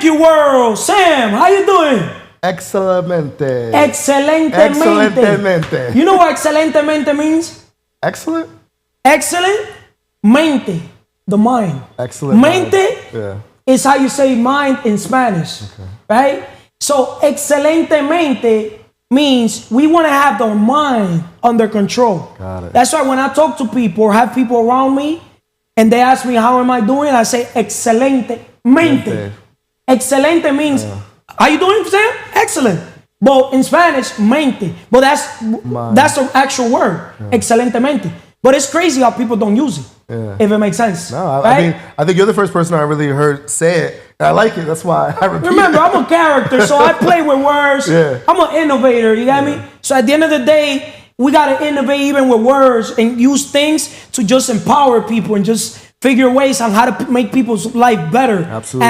you, world. Sam, how you doing? Excelentemente. Excelentemente. You know what excelentemente means? Excellent? Excellent. Mente. The mind. Excellent. Mente is how you say mind in Spanish. Okay. Right? So excelentemente means we want to have the mind under control. Got it. That's why when I talk to people or have people around me and they ask me how am I doing, I say excelente mente. Excelente means how you doing, Sam? Excellent. But in Spanish, mente. But that's the actual word. Excelentemente. But it's crazy how people don't use it. Yeah. If it makes sense. No, I think you're the first person I really heard say it. And I like it. That's why I repeat Remember, it. I'm a character, so I play with words. Yeah. I'm an innovator, you got me? So at the end of the day, we got to innovate even with words and use things to just empower people and just figure ways on how to make people's life better. Absolutely.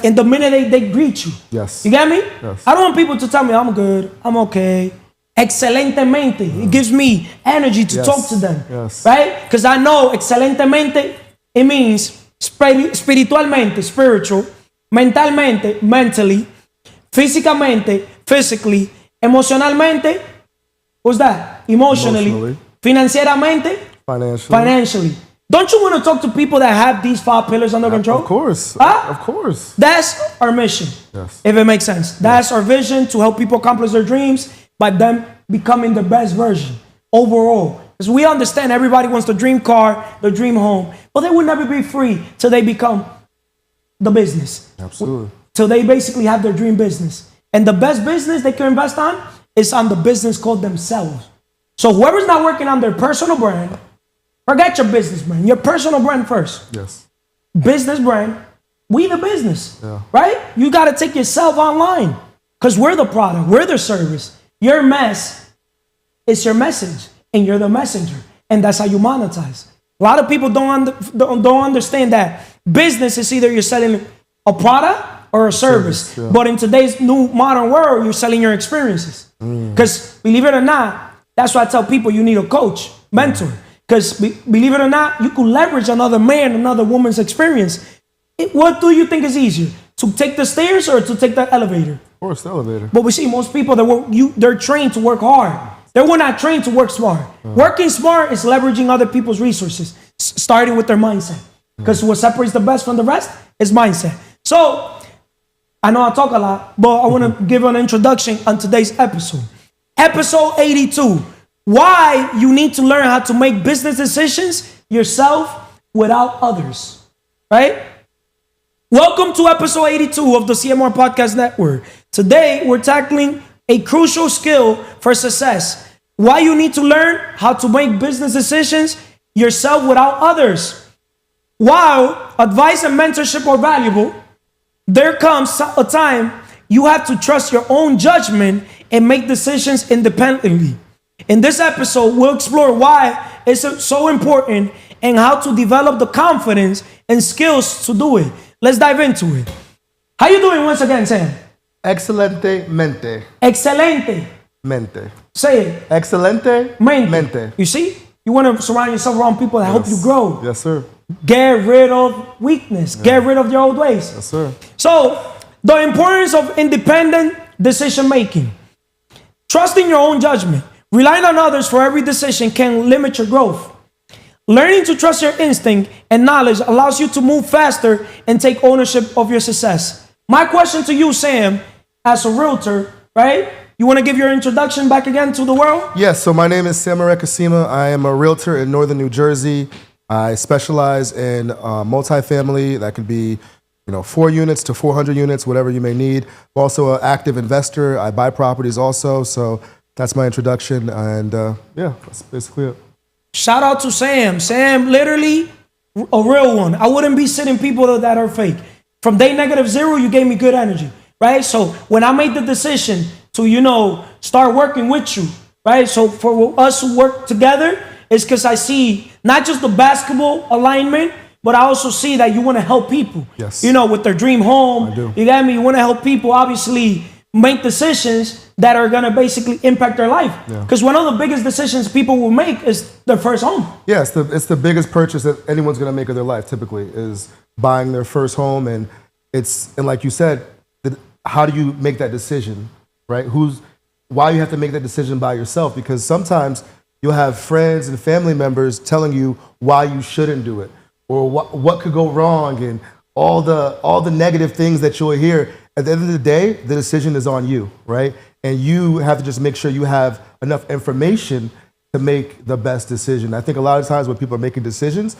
In the minute they greet you. Yes. You get me? Yes. I don't want people to tell me I'm good, I'm okay. Excelentemente. It gives me energy to talk to them. Yes. Right? Because I know excelentemente, it means spiritualmente, spiritual, mentalmente, mentally, físicamente, physically, emocionalmente, what's that? Emotionally. Financieramente, financially. Don't you want to talk to people that have these 5 pillars under control? Of course. Huh? Of course. That's our mission. Yes. If it makes sense. That's our vision, to help people accomplish their dreams by them becoming the best version overall. Because we understand everybody wants the dream car, the dream home, but they will never be free till they become the business. Absolutely. Till they basically have their dream business. And the best business they can invest on is on the business called themselves. So whoever's not working on their personal brand, forget your business brand, your personal brand first. Yes. Business brand, we the business, yeah. Right? You got to take yourself online because we're the product, we're the service. Your mess is your message and you're the messenger. And that's how you monetize. A lot of people don't understand that business is either you're selling a product or a service. Yeah. But in today's new modern world, you're selling your experiences. Because believe it or not, that's why I tell people you need a coach, mentor. Because believe it or not, you can leverage another man, another woman's experience. What do you think is easier? To take the stairs or to take the elevator? Of course, the elevator. But we see most people they're trained to work hard. They were not trained to work smart. Working smart is leveraging other people's resources, starting with their mindset. Because what separates the best from the rest is mindset. So, I know I talk a lot, but I want to give an introduction on today's episode. Episode 82. Why you need to learn how to make business decisions yourself without others. Right? Welcome to episode 82 of the CMR Podcast Network. Today, we're tackling a crucial skill for success. Why you need to learn how to make business decisions yourself without others. While advice and mentorship are valuable, there comes a time you have to trust your own judgment and make decisions independently. In this episode, we'll explore why it's so important and how to develop the confidence and skills to do it. Let's dive into it. How you doing once again, Sam? Excelentemente. Excelente. Mente. Say it. Excelente. Mente. You see? You want to surround yourself around people that help you grow. Yes, sir. Get rid of weakness. Get rid of your old ways. Yes, sir. So, the importance of independent decision making. Trusting your own judgment. Relying on others for every decision can limit your growth. Learning to trust your instinct and knowledge allows you to move faster and take ownership of your success. My question to you, Sam, as a realtor, right? You want to give your introduction back again to the world? Yes, so my name is Sam Kasima. I am a realtor in northern New Jersey. I specialize in multifamily. That could be 4 units to 400 units, whatever you may need. I'm also an active investor. I buy properties also. So that's my introduction. And that's basically it. Shout out to Sam. Sam, literally a real one. I wouldn't be sitting people that are fake. From day -0, you gave me good energy, right? So when I made the decision to, start working with you, right? So for us to work together, it's because I see not just the basketball alignment, but I also see that you want to help people. Yes. With their dream home. I do. You got me? You want to help people, obviously, make decisions that are going to basically impact their life. Because one of the biggest decisions people will make is their first home. Yeah, it's the biggest purchase that anyone's going to make of their life, typically, is buying their first home. And and like you said, how do you make that decision, right? Why you have to make that decision by yourself? Because sometimes you'll have friends and family members telling you why you shouldn't do it, or what could go wrong, and all the negative things that you'll hear. At the end of the day, the decision is on you, right? And you have to just make sure you have enough information to make the best decision. I think a lot of times when people are making decisions,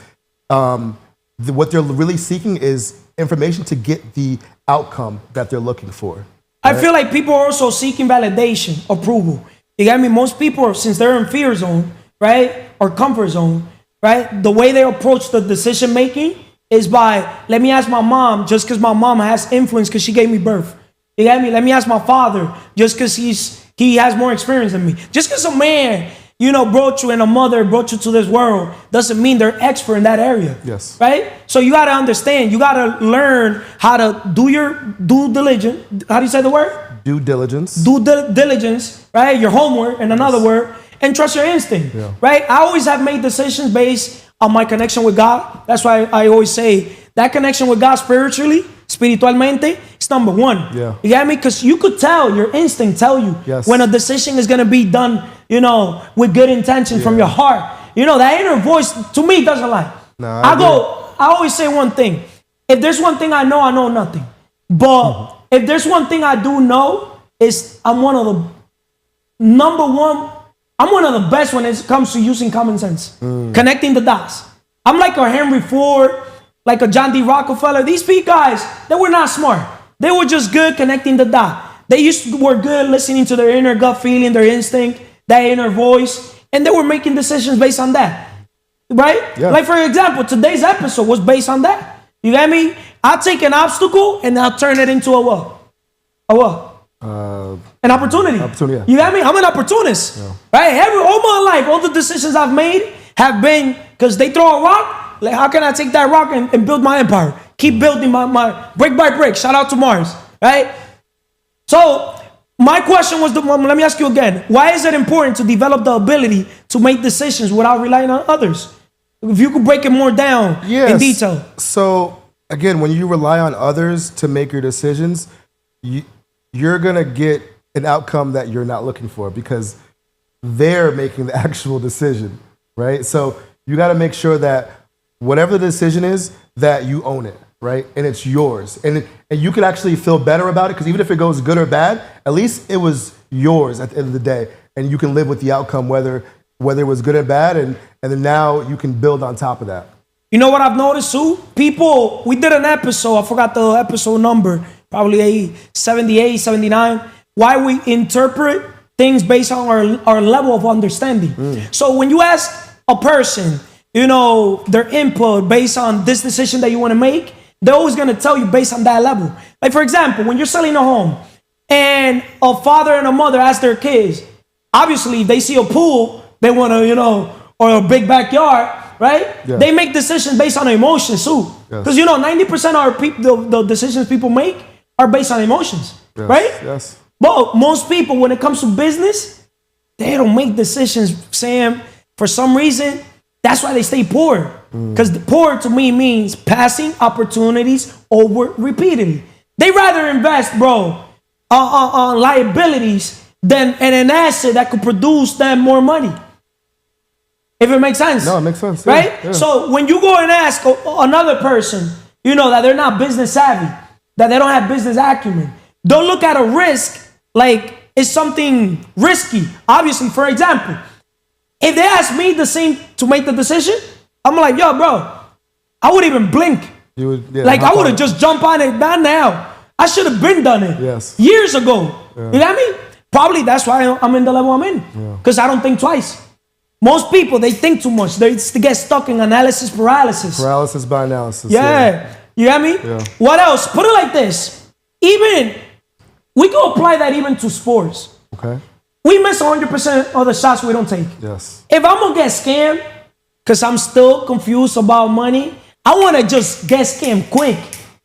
what they're really seeking is information to get the outcome that they're looking for. Right? I feel like people are also seeking validation, approval. You get me? Most people, since they're in fear zone, right, or comfort zone, right, the way they approach the decision making is by, let me ask my mom, just because my mom has influence because she gave me birth. You get me? Let me ask my father, just because he has more experience than me. Just because a man, brought you and a mother brought you to this world doesn't mean they're expert in that area. Yes. Right? So you got to understand, you got to learn how to do your due diligence. How do you say the word? Due diligence. Due diligence, right? Your homework, in another word, and trust your instinct, right? I always have made decisions based on my connection with God. That's why I always say that connection with God espiritualmente, it's number one. Yeah. You get me? Because you could tell, your instinct tell you when a decision is going to be done, with good intention from your heart. That inner voice, to me, doesn't lie. No, I always say one thing. If there's one thing I know nothing. But if there's one thing I do know, is I'm one of the best when it comes to using common sense. Connecting the dots. I'm like a Henry Ford, like a John D. Rockefeller. These guys, they were not smart. They were just good connecting the dot. They were good listening to their inner gut feeling, their instinct, that inner voice, and they were making decisions based on that. Right? Yeah. Like, for example, today's episode was based on that. You get me? I'll take an obstacle and I'll turn it into a what? An opportunity. Opportunity. You get me? I'm an opportunist. Yeah. Right? All my life, all the decisions I've made have been because they throw a rock. Like, how can I take that rock and build my empire? Keep building my brick by brick. Shout out to Mars. Right? So, my question was, let me ask you again. Why is it important to develop the ability to make decisions without relying on others? If you could break it more down in detail. So, again, when you rely on others to make your decisions, you're going to get an outcome that you're not looking for because they're making the actual decision, right? So you got to make sure that whatever the decision is, that you own it, right? And it's yours. And you can actually feel better about it because even if it goes good or bad, at least it was yours at the end of the day. And you can live with the outcome, whether it was good or bad. And then now you can build on top of that. You know what I've noticed too? People, we did an episode, I forgot the episode number, probably 78, 79, why we interpret things based on our level of understanding. So when you ask a person, their input based on this decision that you want to make, they're always going to tell you based on that level. Like, for example, when you're selling a home and a father and a mother ask their kids, obviously if they see a pool, they want to, or a big backyard, right? Yeah. They make decisions based on emotions too. Because 90% of the decisions people make are based on emotions, right? Yes. But most people, when it comes to business, they don't make decisions, Sam. For some reason, that's why they stay poor. Because poor to me means passing opportunities over repeatedly. They rather invest, bro, on liabilities than in an asset that could produce them more money. If it makes sense. No, it makes sense. Right? Yeah. So when you go and ask another person, that they're not business savvy, that they don't have business acumen, don't look at a risk like it's something risky. Obviously, for example, if they ask me the same to make the decision, I'm like, yo, bro, I wouldn't even blink. You would, I would have just jumped on it, not now. I should have been done it years ago. Yeah. You know what I mean? Probably that's why I'm in the level I'm in. Because I don't think twice. Most people, they think too much. They get stuck in analysis paralysis. Paralysis by analysis. Yeah. You get me? Yeah. What else? Put it like this. We can apply that even to sports. Okay. We miss 100% of the shots we don't take. Yes. If I'm going to get scammed, because I'm still confused about money, I want to just get scammed quick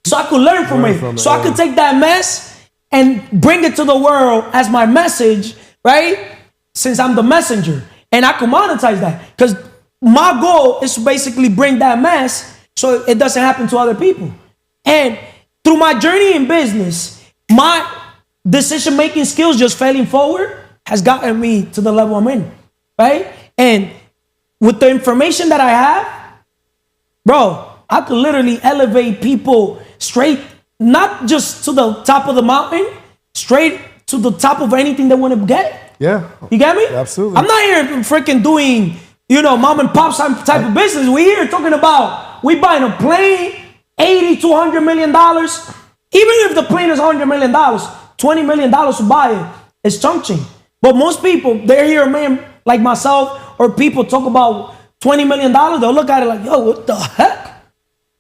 so I could learn from it. So I could take that mess and bring it to the world as my message, right? Since I'm the messenger. And I can monetize that. Because my goal is to basically bring that mess so it doesn't happen to other people. And through my journey in business, my decision-making skills just failing forward has gotten me to the level I'm in, right? And with the information that I have, bro, I could literally elevate people straight, not just to the top of the mountain, straight to the top of anything they want to get. Yeah. You get me? Absolutely. I'm not here freaking doing, mom and pop type of business. We here talking about we buying a plane, $80 to $100 million. Even if the plane is $100 million, $20 million to buy it is chunk change. But most people, they hear a man like myself or people talk about $20 million, they'll look at it like, yo, what the heck?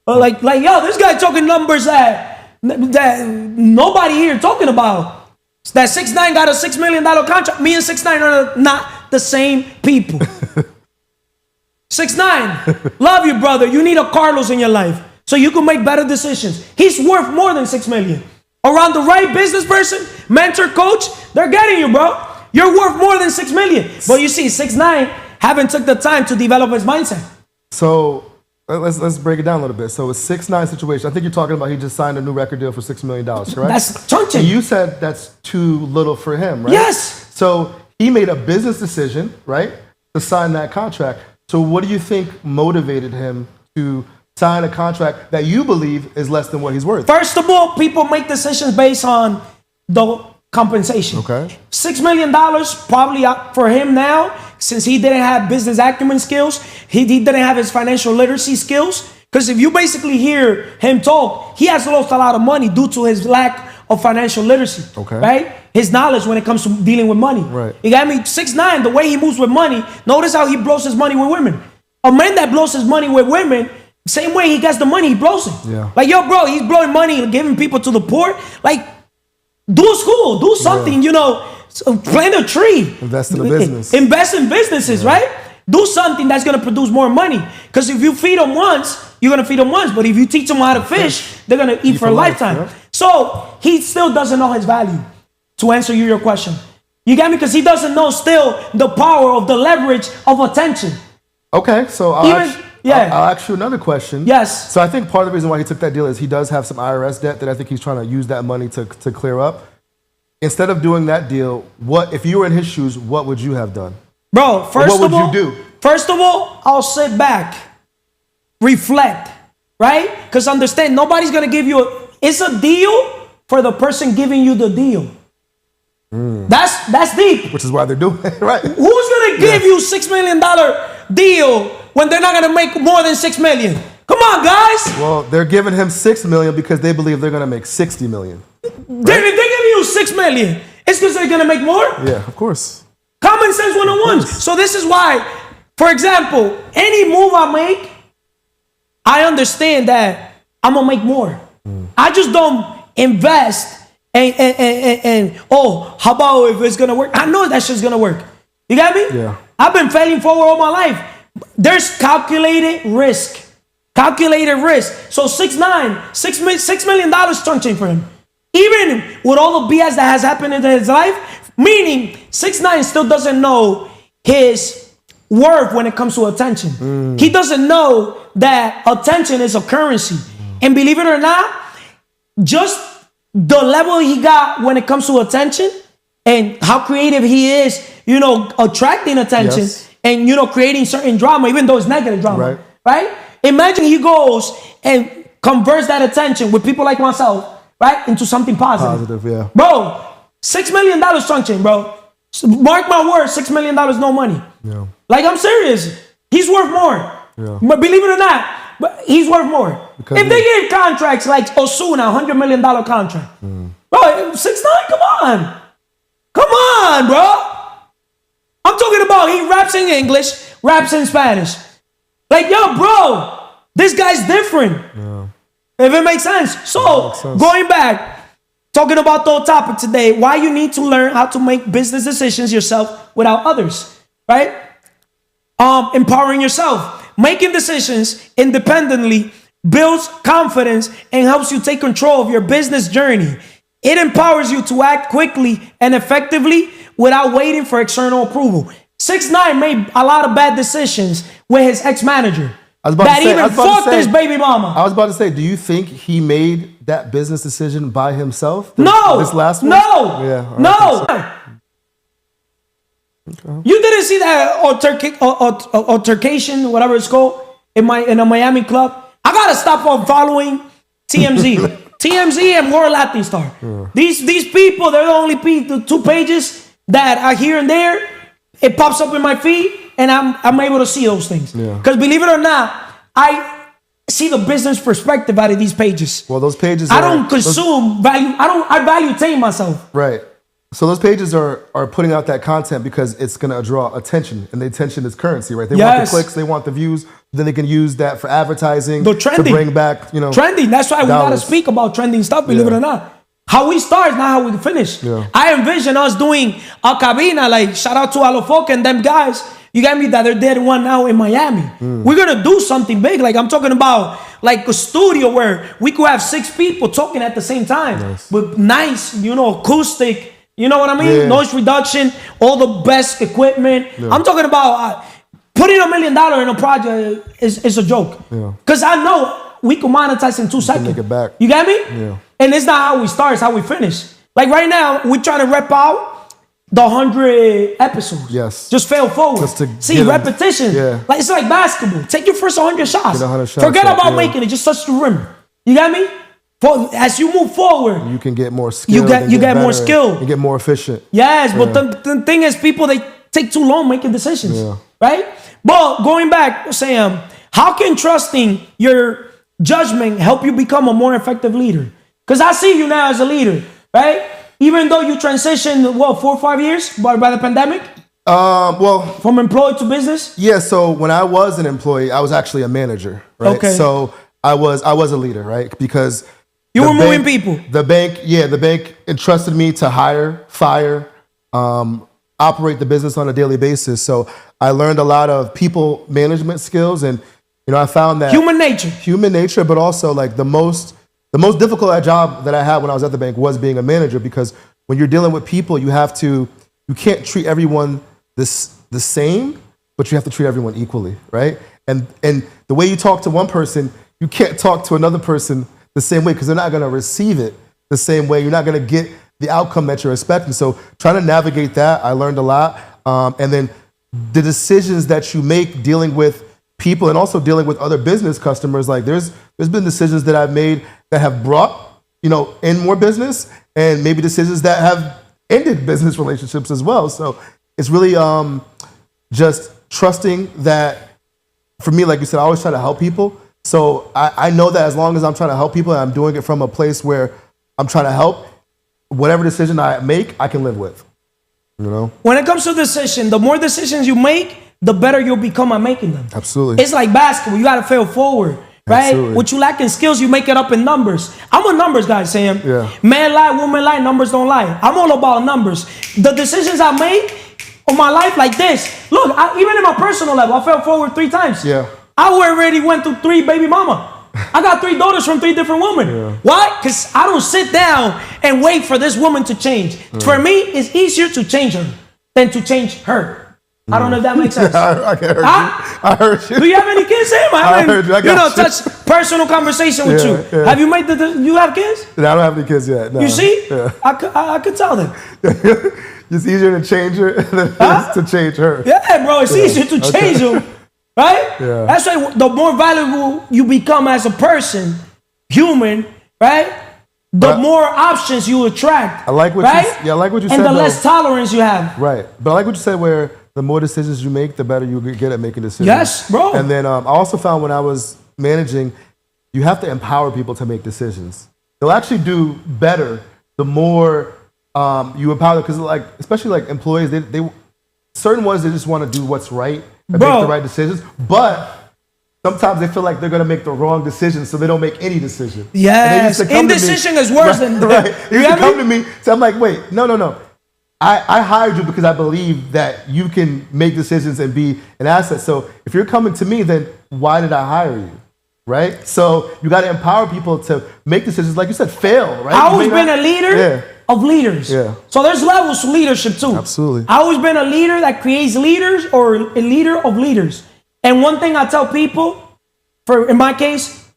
Or like, yo, this guy talking numbers that nobody here talking about. That 6ix9ine got a $6 million contract. Me and 6ix9ine are not the same people. 6ix9ine, love you, brother. You need a Carlos in your life so you can make better decisions. He's worth more than $6 million. Around the right business person, mentor, coach, they're getting you, bro. You're worth more than $6 million. But you see, 6ix9ine haven't took the time to develop his mindset. So let's break it down a little bit. So a 6ix9ine situation, I think you're talking about he just signed a new record deal for $6 million, correct? That's chunk change. And you said that's too little for him, right? Yes. So he made a business decision, right, to sign that contract. So what do you think motivated him to sign a contract that you believe is less than what he's worth? First of all, people make decisions based on the compensation. Okay. $6 million probably for him now, since he didn't have business acumen skills, he didn't have his financial literacy skills. Because if you basically hear him talk, he has lost a lot of money due to his lack of financial literacy. Okay. Right? His knowledge when it comes to dealing with money. Right. You got me? 6ix9ine, the way he moves with money, notice how he blows his money with women. A man that blows his money with women, same way he gets the money, he blows it. Yeah. Like, yo, bro, he's blowing money and giving people to the poor. Like, do school, do something, plant a tree. Invest in a business. Invest in businesses, right? Do something that's going to produce more money. Because if you feed them once, you're going to feed them once. But if you teach them how to fish, they're going to eat for a lifetime. Yeah. So he still doesn't know his value, to answer your question. You get me? Because he doesn't know still the power of the leverage of attention. Okay, so I'll ask you another question. Yes. So I think part of the reason why he took that deal is he does have some IRS debt that I think he's trying to use that money to clear up. Instead of doing that deal, if you were in his shoes, what would you have done? Bro, what would you do? First of all, I'll sit back, reflect, right? Because understand, nobody's going to give you it's a deal for the person giving you the deal. That's deep. Which is why they're doing it, right? Who's going to give you $6 million deal when they're not going to make more than $6 million? Come on, guys. Well, they're giving him $6 million because they believe they're going to make $60 million. Right? If they're giving you $6 million, it's because they're going to make more? Yeah, of course. Common sense 101. So this is why, for example, any move I make, I understand that I'm going to make more. I just don't invest and how about if it's going to work? I know that shit's going to work. You got me? Yeah. I've been failing forward all my life. There's calculated risk. Calculated risk. So 6ix9ine, $6 million chunk change for him. Even with all the BS that has happened in his life, meaning 6ix9ine still doesn't know his worth when it comes to attention. He doesn't know that attention is a currency. And believe it or not, just the level he got when it comes to attention and how creative he is, attracting attention and, creating certain drama, even though it's negative drama, right? Imagine he goes and converts that attention with people like myself, right, into something positive. Positive, yeah. Bro, $6 million chunk change, bro. Mark my words, $6 million, no money. Yeah. Like, I'm serious. He's worth more. Yeah. But believe it or not, but he's worth more. Because if they gave contracts like Osuna, $100 million contract, bro, 6ix9ine, come on. Come on, bro. I'm talking about he raps in English, raps in Spanish. Like, yo, bro, this guy's different. Yeah. If it makes sense. So, going back, talking about the topic today, why you need to learn how to make business decisions yourself without others, right? Empowering yourself. Making decisions independently builds confidence and helps you take control of your business journey. It empowers you to act quickly and effectively without waiting for external approval. 6ix9ine made a lot of bad decisions with his ex-manager. that even fucked his baby mama. I was about to say, do you think he made that business decision by himself? No. This last one? No. Yeah. No. Okay. You didn't see that altercation, whatever it's called, in a Miami club? I gotta stop on following TMZ. TMZ and More Latin Star. Yeah. These people, they're the only two pages that are here and there. It pops up in my feed, and I'm able to see those things. Because believe it or not, I see the business perspective out of these pages. Well, those pages I don't consume value. I value myself. Right. So those pages are putting out that content because it's going to draw attention, and the attention is currency, right? They want the clicks, they want the views, then they can use that for advertising to bring back, trending. That's why we got to speak about trending stuff, believe it or not. How we start is not how we finish. Yeah. I envision us doing a cabina, like shout out to Alofoque and them guys. You got me that they're dead one now in Miami. We're going to do something big. Like I'm talking about like a studio where we could have 6 people talking at the same time with nice, acoustic, you know what I mean? Yeah. Noise reduction, all the best equipment. Yeah. I'm talking about putting $1 million in a project is a joke. Because I know we can monetize in 2 seconds. Make it back. You get me? Yeah. And it's not how we start, it's how we finish. Like right now, we're trying to rep out the 100 episodes. Yes. Just fail forward. Just to see repetition. Yeah. Like it's like basketball. Take your first 100 shots. 100 shots. Forget about making it. Just touch the rim. You got me? As you move forward, you can get more skill. You get more skill. You get more efficient. Yes, but the thing is, people, they take too long making decisions, right? But going back, Sam, how can trusting your judgment help you become a more effective leader? Because I see you now as a leader, right? Even though you transitioned, 4 or 5 years by the pandemic? From employee to business? Yeah, so when I was an employee, I was actually a manager, right? Okay. So I was a leader, right? Because you were moving people. The bank entrusted me to hire, fire, operate the business on a daily basis. So I learned a lot of people management skills, and I found that human nature, but also like the most difficult job that I had when I was at the bank was being a manager, because when you're dealing with people, you can't treat everyone the same, but you have to treat everyone equally, right? And the way you talk to one person, you can't talk to another person the same way, because they're not going to receive it the same way. You're not going to get the outcome that you're expecting. So trying to navigate that, I learned a lot. And then the decisions that you make dealing with people and also dealing with other business customers, like there's been decisions that I've made that have brought, in more business, and maybe decisions that have ended business relationships as well. So it's really just trusting that, for me, like you said, I always try to help people. So I know that as long as I'm trying to help people and I'm doing it from a place where I'm trying to help, whatever decision I make, I can live with. When it comes to decision, the more decisions you make, the better you'll become at making them. Absolutely. It's like basketball. You got to fail forward, right? Absolutely. What you lack in skills, you make it up in numbers. I'm a numbers guy, Sam. Yeah. Man lie, woman lie, numbers don't lie. I'm all about numbers. The decisions I make on my life like this, look, even in my personal level, I fell forward 3 times. Yeah. I already went through 3 baby mama. I got 3 daughters from 3 different women. Yeah. Why? Because I don't sit down and wait for this woman to change. Yeah. For me, it's easier to change her than to change her. I don't know if that makes sense. I heard you. Do you have any kids, Sam? I heard you. Touch personal conversation with you. Yeah. Have you made you have kids? No, I don't have any kids yet. No. You see? Yeah. I could tell them. It's easier to change her than it is to change her. Yeah, bro. It's easier to change them. Right? Yeah. That's why the more valuable you become as a person, human, right? The more options you attract. I like what you said. And the less tolerance you have. Right. But I like what you said, where the more decisions you make, the better you get at making decisions. Yes, bro. And then I also found when I was managing, you have to empower people to make decisions. They'll actually do better the more you empower them, because especially like employees, they certain ones, they just want to do what's right and make the right decisions, but sometimes they feel like they're going to make the wrong decision, so they don't make any decision. Yes, indecision is worse than right. They used to come to me, so I'm like, wait, no. I hired you because I believe that you can make decisions and be an asset. So if you're coming to me, then why did I hire you? Right? So you got to empower people to make decisions. Like you said, fail, right? I've always been a leader of leaders. Yeah. So there's levels to leadership too. Absolutely. I've always been a leader that creates leaders or a leader of leaders. And one thing I tell people, in my case,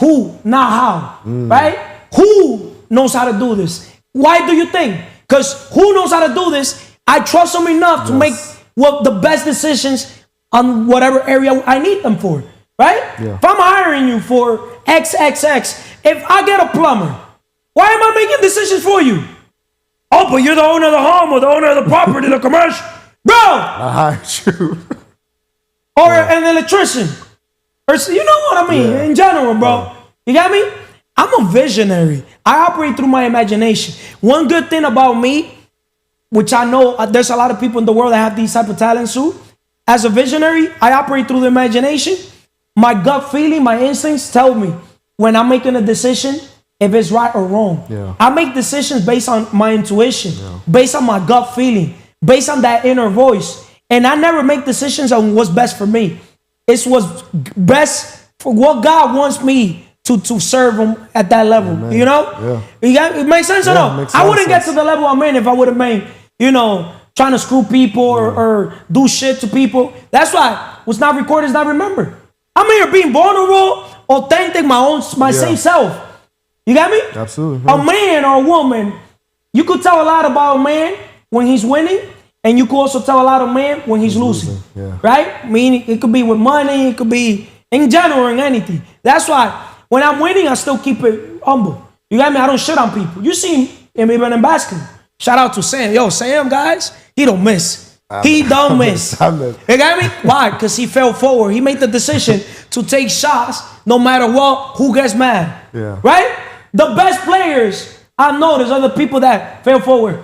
who, not how, right? Who knows how to do this? Why do you think? Because who knows how to do this? I trust them enough to make the best decisions on whatever area I need them for, right? Yeah. If I'm hiring you for XXX, if I get a plumber, why am I making decisions for you? Oh, but you're the owner of the home or the owner of the property, the commercial. Bro! I hired you. Or an electrician. Or, you know what I mean? In general, bro. You got me? I'm a visionary. I operate through my imagination. One good thing about me, which I know there's a lot of people in the world that have these type of talents too. As a visionary, I operate through the imagination. My gut feeling, my instincts tell me when I'm making a decision if it's right or wrong. Yeah. I make decisions based on my intuition, based on my gut feeling, based on that inner voice. And I never make decisions on what's best for me. It's what's best for what God wants me to serve him at that level. Amen. You know? Yeah. It makes sense or no? I wouldn't get to the level I'm in if I would have made, trying to screw people or do shit to people. That's why what's not recorded is not remembered. I'm here being vulnerable, authentic, my same self. You got me? Absolutely. A man or a woman, you could tell a lot about a man when he's winning, and you could also tell a lot of man when he's losing. Yeah. Right? Meaning it could be with money, it could be in general in anything. That's why when I'm winning, I still keep it humble. You got me? I don't shit on people. You see him even in basketball. Shout out to Sam. Yo, Sam, guys, he don't miss. He don't miss. You got me? Why? Because he fell forward. He made the decision to take shots no matter what, who gets mad. Yeah. Right? The best players I've noticed are the people that fell forward.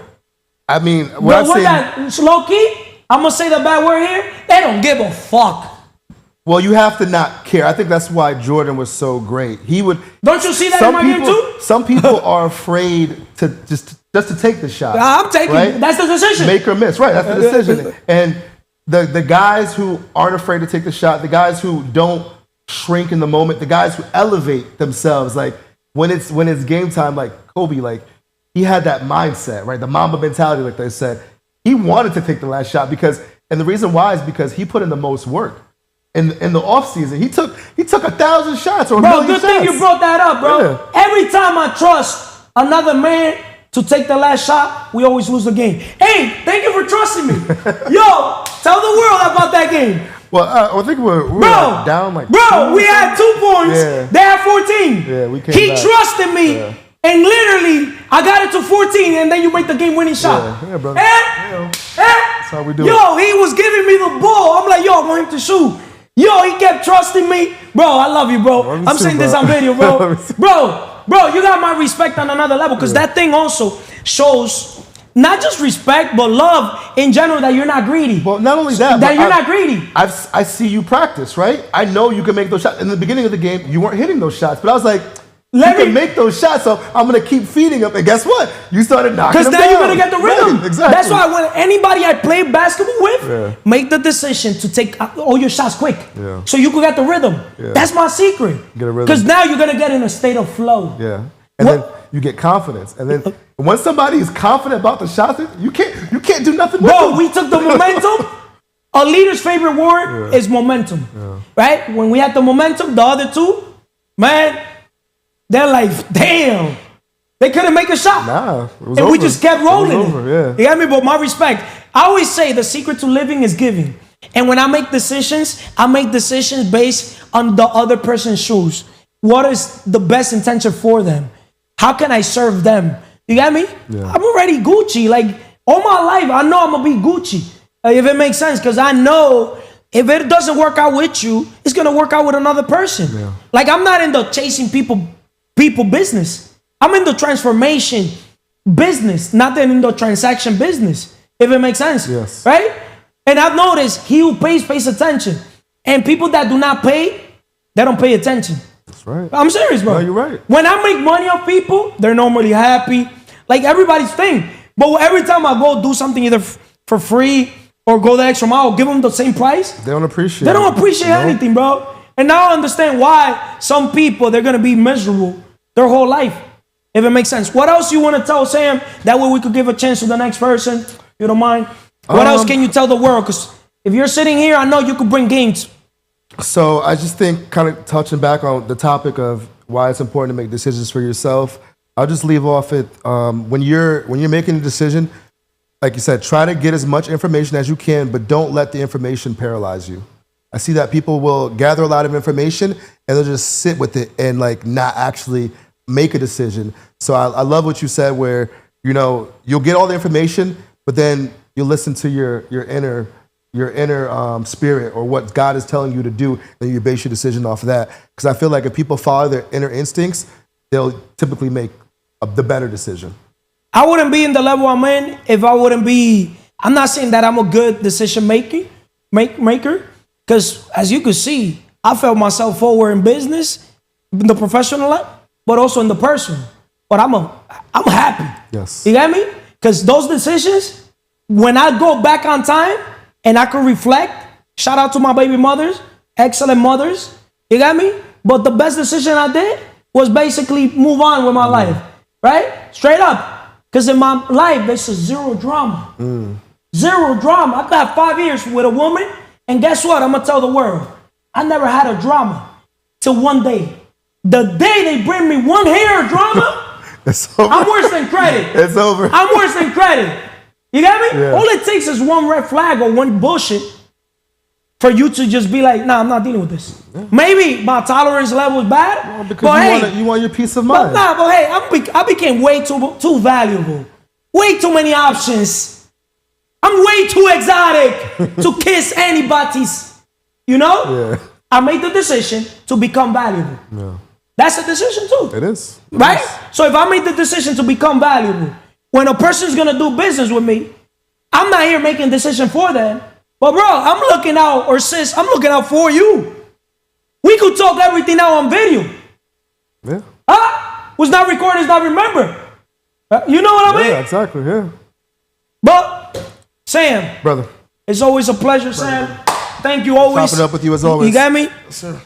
I mean, what I'm saying, low key, I'm going to say the bad word here, they don't give a fuck. Well, you have to not care. I think that's why Jordan was so great. He would. Don't you see that in my game too? Some people are afraid to just to take the shot. I'm taking it. That's the decision. Make or miss. Right, that's the decision. And the guys who aren't afraid to take the shot, the guys who don't shrink in the moment, the guys who elevate themselves, like when it's game time, like Kobe, like he had that mindset, right? The Mamba mentality, like they said. He wanted to take the last shot and the reason why is because he put in the most work. In the offseason, he took 1,000 shots or a million shots. Good thing you brought that up, bro. Yeah. Every time I trust another man to take the last shot, we always lose the game. Hey, thank you for trusting me. Yo, tell the world about that game. Well, I think we're like down like Bro, we had 2 points. Yeah. They had 14. Yeah, we came He back. trusted me. And literally, I got it to 14, and then you make the game-winning shot. Yeah, brother. That's how we do it. Yo, he was giving me the ball. I'm like, yo, I want him to shoot. Yo, he kept trusting me. Bro, I love you, bro. I'm saying this on video, bro. Bro, you got my respect on another level because that thing also shows not just respect, but love in general that you're not greedy. Well, not only that, that you're not greedy. I see you practice, right? I know you can make those shots. In the beginning of the game, you weren't hitting those shots, but I was like, you can make those shots, so I'm going to keep feeding them. And guess what? You started knocking them down. Because now you're going to get the rhythm. Right, exactly. That's why when anybody I play basketball with, make the decision to take all your shots quick. Yeah. So you can get the rhythm. Yeah. That's my secret. Get a rhythm. Because now you're going to get in a state of flow. Yeah. And then you get confidence. And then once somebody is confident about the shots, you can't do nothing with them. Bro, we took the momentum. A leader's favorite word is momentum. Yeah. Right? When we had the momentum, the other two, man, they're like, damn. They couldn't make a shot. Nah, it was and over. We just kept rolling. It was over, yeah. You got me? But my respect. I always say the secret to living is giving. And when I make decisions based on the other person's shoes. What is the best intention for them? How can I serve them? You got me? Yeah. I'm already Gucci. Like, all my life, I know I'm going to be Gucci. If it makes sense. Because I know if it doesn't work out with you, it's going to work out with another person. Yeah. Like, I'm not in the chasing people business. I'm in the transformation business, not in the transaction business, if it makes sense. Yes. Right? And I've noticed he who pays attention. And people that do not pay, they don't pay attention. That's right. I'm serious, bro. No, you're right. When I make money off people, they're normally happy. Like everybody's thing. But every time I go do something either for free or go the extra mile, give them the same price. They don't appreciate They don't appreciate anything, bro. And now I understand why some people, they're going to be miserable their whole life, if it makes sense. What else you want to tell Sam? That way we could give a chance to the next person. You don't mind? What else can you tell the world? Because if you're sitting here, I know you could bring games. So I just think, kind of touching back on the topic of why it's important to make decisions for yourself. I'll just leave off it when you're making a decision. Like you said, try to get as much information as you can, but don't let the information paralyze you. I see that people will gather a lot of information and they'll just sit with it and like not actually make a decision. So I love what you said, where you'll get all the information, but then you'll listen to your inner spirit or what God is telling you to do, and you base your decision off of that. Because I feel like if people follow their inner instincts, they'll typically make the better decision. I wouldn't be in the level I'm in if I wouldn't be. I'm not saying that I'm a good decision maker, because as you can see, I felt myself forward in business, in the professional life, but also in the personal. But I'm happy. Yes. You get me? Because those decisions, when I go back on time and I can reflect, shout out to my baby mothers, excellent mothers. You got me? But the best decision I did was basically move on with my life, right? Straight up. Because in my life, there's zero drama. Zero drama. I got 5 years with a woman, and guess what? I'm going to tell the world. I never had a drama till one day. The day they bring me one hair of drama, it's over. I'm worse than credit. It's over. I'm worse than credit. You got me? Yeah. All it takes is one red flag or one bullshit for you to just be like, nah, I'm not dealing with this. Yeah. Maybe my tolerance level is bad. Well, because you want your peace of mind. But hey, I became way too valuable. Way too many options. I'm way too exotic to kiss anybody's. Yeah. I made the decision to become valuable. Yeah. That's a decision too. It is. Right? So if I made the decision to become valuable, when a person's gonna do business with me, I'm not here making a decision for them. But bro, I'm looking out, or sis, I'm looking out for you. We could talk everything out on video. Yeah. What's not recorded is not remembered. You know what I mean? Yeah, exactly, yeah. But, Sam. Brother. It's always a pleasure, Sam. Thank you always. Top it up with you as always. You got me? Yes, sir.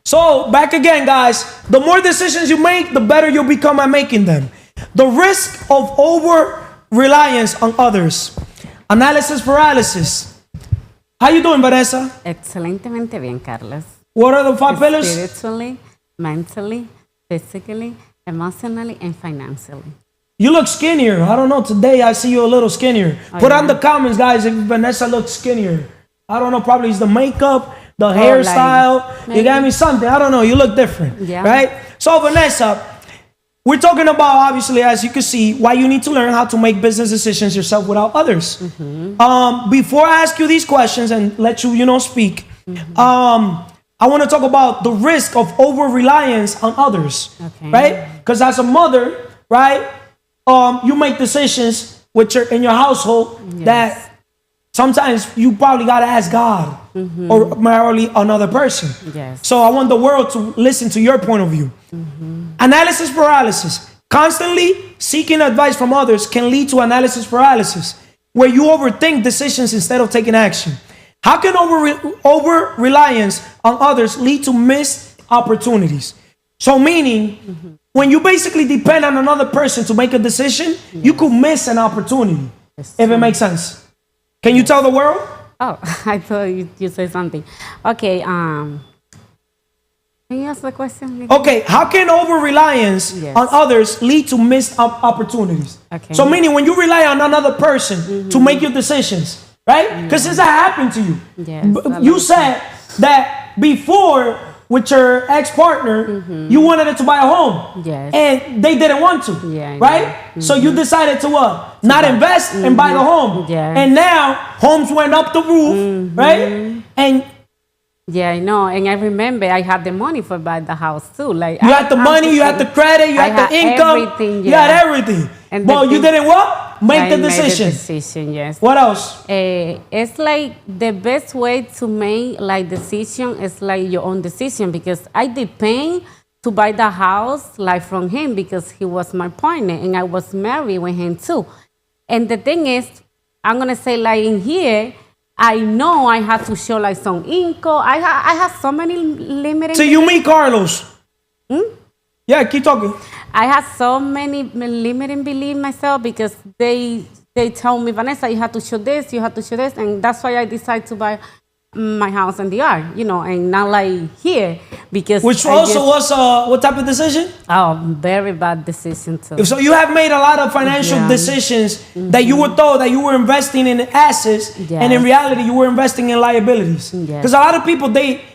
So, back again, guys. The more decisions you make, the better you'll become at making them. The risk of over-reliance on others. Analysis paralysis. How you doing, Vanessa? Excelentemente bien, Carlos. What are the 5 pillars? Spiritually, mentally, physically, emotionally, and financially. You look skinnier. I don't know. Today I see you a little skinnier. Put on the comments, guys, if Vanessa looks skinnier. I don't know. Probably it's the makeup, the hairstyle. You got me something. I don't know. You look different. Yeah. Right? So, Vanessa, we're talking about, obviously, as you can see, why you need to learn how to make business decisions yourself without others. Before I ask you these questions and let you, speak, I want to talk about the risk of over-reliance on others, right? Because as a mother, right, you make decisions in your household that sometimes you probably got to ask God or primarily another person. So I want the world to listen to your point of view. Analysis paralysis. Constantly seeking advice from others can lead to analysis paralysis, where you overthink decisions instead of taking action. How can over-reliance on others lead to missed opportunities? So meaning, when you basically depend on another person to make a decision, you could miss an opportunity, if it makes sense. Can you tell the world? Oh, I thought you said something. Okay, can you ask the question? Okay, how can over-reliance on others lead to missed opportunities? Okay. So meaning when you rely on another person to make your decisions, right? Because this happened to you. You said that before with your ex-partner, you wanted it to buy a home. And they didn't want to, right? So you decided to what? Not invest and buy the home. And now homes went up the roof, right? And yeah, I know. And I remember I had the money for buying the house too. Like you had the money, you had the credit, you had the income, you had everything. But you didn't what? Make the decision. Made the decision, yes. What else? It's like the best way to make like decision is like your own decision, because I depend to buy the house like from him because he was my partner and I was married with him too. And the thing is, I'm gonna say like in here, I know I have to show like some income. I have so many limiting. So you meet Carlos? Yeah, keep talking. I have so many limiting belief myself because they tell me, Vanessa, you have to show this, and that's why I decided to buy my house in the yard, and not like here because Which I also just- was what type of decision? very bad decision too. So you have made a lot of financial Yeah. decisions that you were told that you were investing in assets, and in Yes. reality you were investing in liabilities. Yes. Because a lot of people,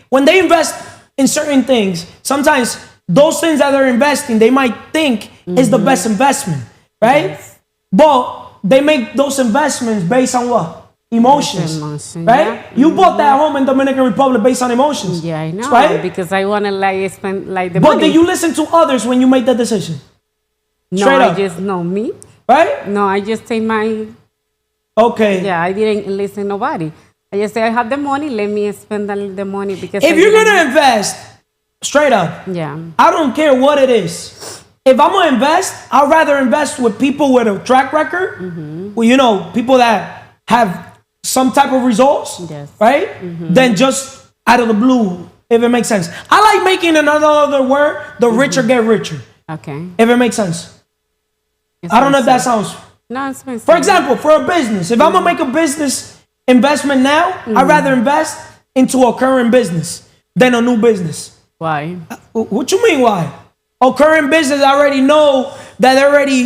when they invest in certain things, sometimes those things that they're investing, they might think is the best investment, right? Yes. But they make those investments based on what? Emotions, Emotion, right? yeah. You bought that home in Dominican Republic based on emotions. Yeah, I know. Right? Because I want to like spend like the But money. did you listen to others when you made that decision? No, Straight I up. just know me. Right? No, I just take my. Okay. Yeah, I didn't listen to nobody. I just say I have the money. Let me spend the money because. If I you're didn't- gonna invest, straight up, Yeah. I don't care what it is. If I'm gonna invest, I'd rather invest with people with a track record, well, people that have some type of results, Yes. right? Than just out of the blue, if it makes sense. I like making another word, the richer get richer, Okay. if it makes sense. Yes, I don't know if that makes sense. sounds. No, it's makes For sense. example, for a business, if I'm gonna make a business investment now, I'd rather invest into a current business than a new business. Why? What you mean, why? A current business, I already know that they already,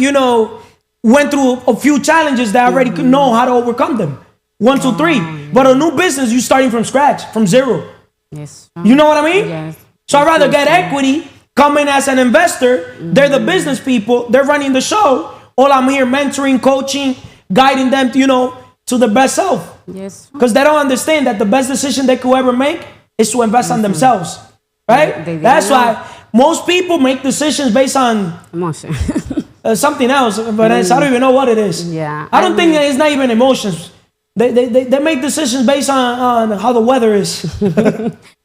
went through a few challenges that I already could know how to overcome them. 1, 2, 3. But a new business, you starting from scratch, from zero. Yes. You know what I mean? Yes. So I'd rather get equity, come in as an investor. They're the business people. They're running the show. All I'm here mentoring, coaching, guiding them, to the best self. Yes. Because they don't understand that the best decision they could ever make is to invest on themselves. Right? They That's know. why most people make decisions based on Emotion. something else, but I don't even know what it is. Yeah, I don't I think mean- it's not even emotions. They make decisions based on how the weather is.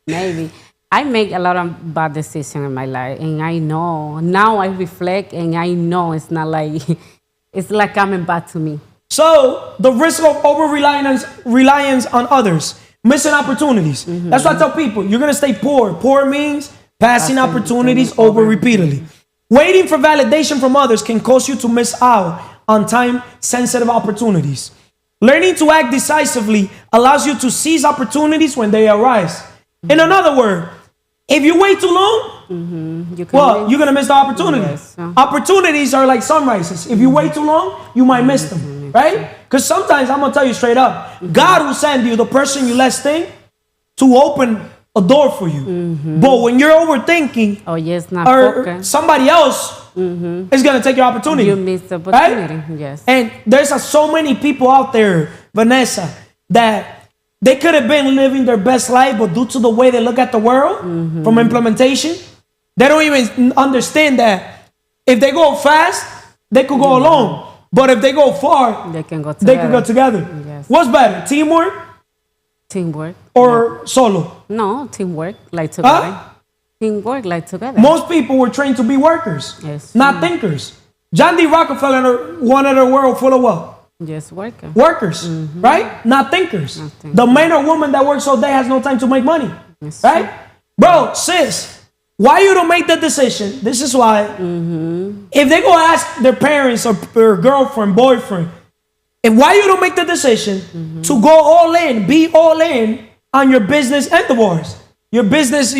Maybe. I make a lot of bad decisions in my life, and I know now. I reflect, and I know it's not like it's like coming back to me. So the risk of reliance on others, missing opportunities. That's why I tell people you're gonna stay poor. Poor means passing opportunities over repeatedly. Waiting for validation from others can cause you to miss out on time-sensitive opportunities. Learning to act decisively allows you to seize opportunities when they arise. In another word, if you wait too long, You can well, miss- you're gonna miss the opportunity. Yes. Opportunities are like sunrises. If you wait too long, you might miss them, right? Because sometimes I'm gonna tell you straight up, God will send you the person you less think to open a door for you. But when you're overthinking, Oh yes, not or focus. somebody else is gonna take your opportunity. You miss the opportunity. Yes. And there's so many people out there, Vanessa, that they could have been living their best life, but due to the way they look at the world from implementation, they don't even understand that if they go fast, they could go alone. But if they go far, They can go together. they could go together. Yes. What's better, teamwork Teamwork. or solo? No, teamwork like together. Teamwork like together. Most people were trained to be workers, Yes. not thinkers. John D. Rockefeller wanted a world full of what? Just working. Workers, right? Not thinkers. Not thinkers. The man or woman that works all day has no time to make money, Yes. right? Bro, sis, why you don't make the decision? This is why. If they go ask their parents or girlfriend, boyfriend, and why you don't make the decision to go all in, be all in on your business endeavors, your business,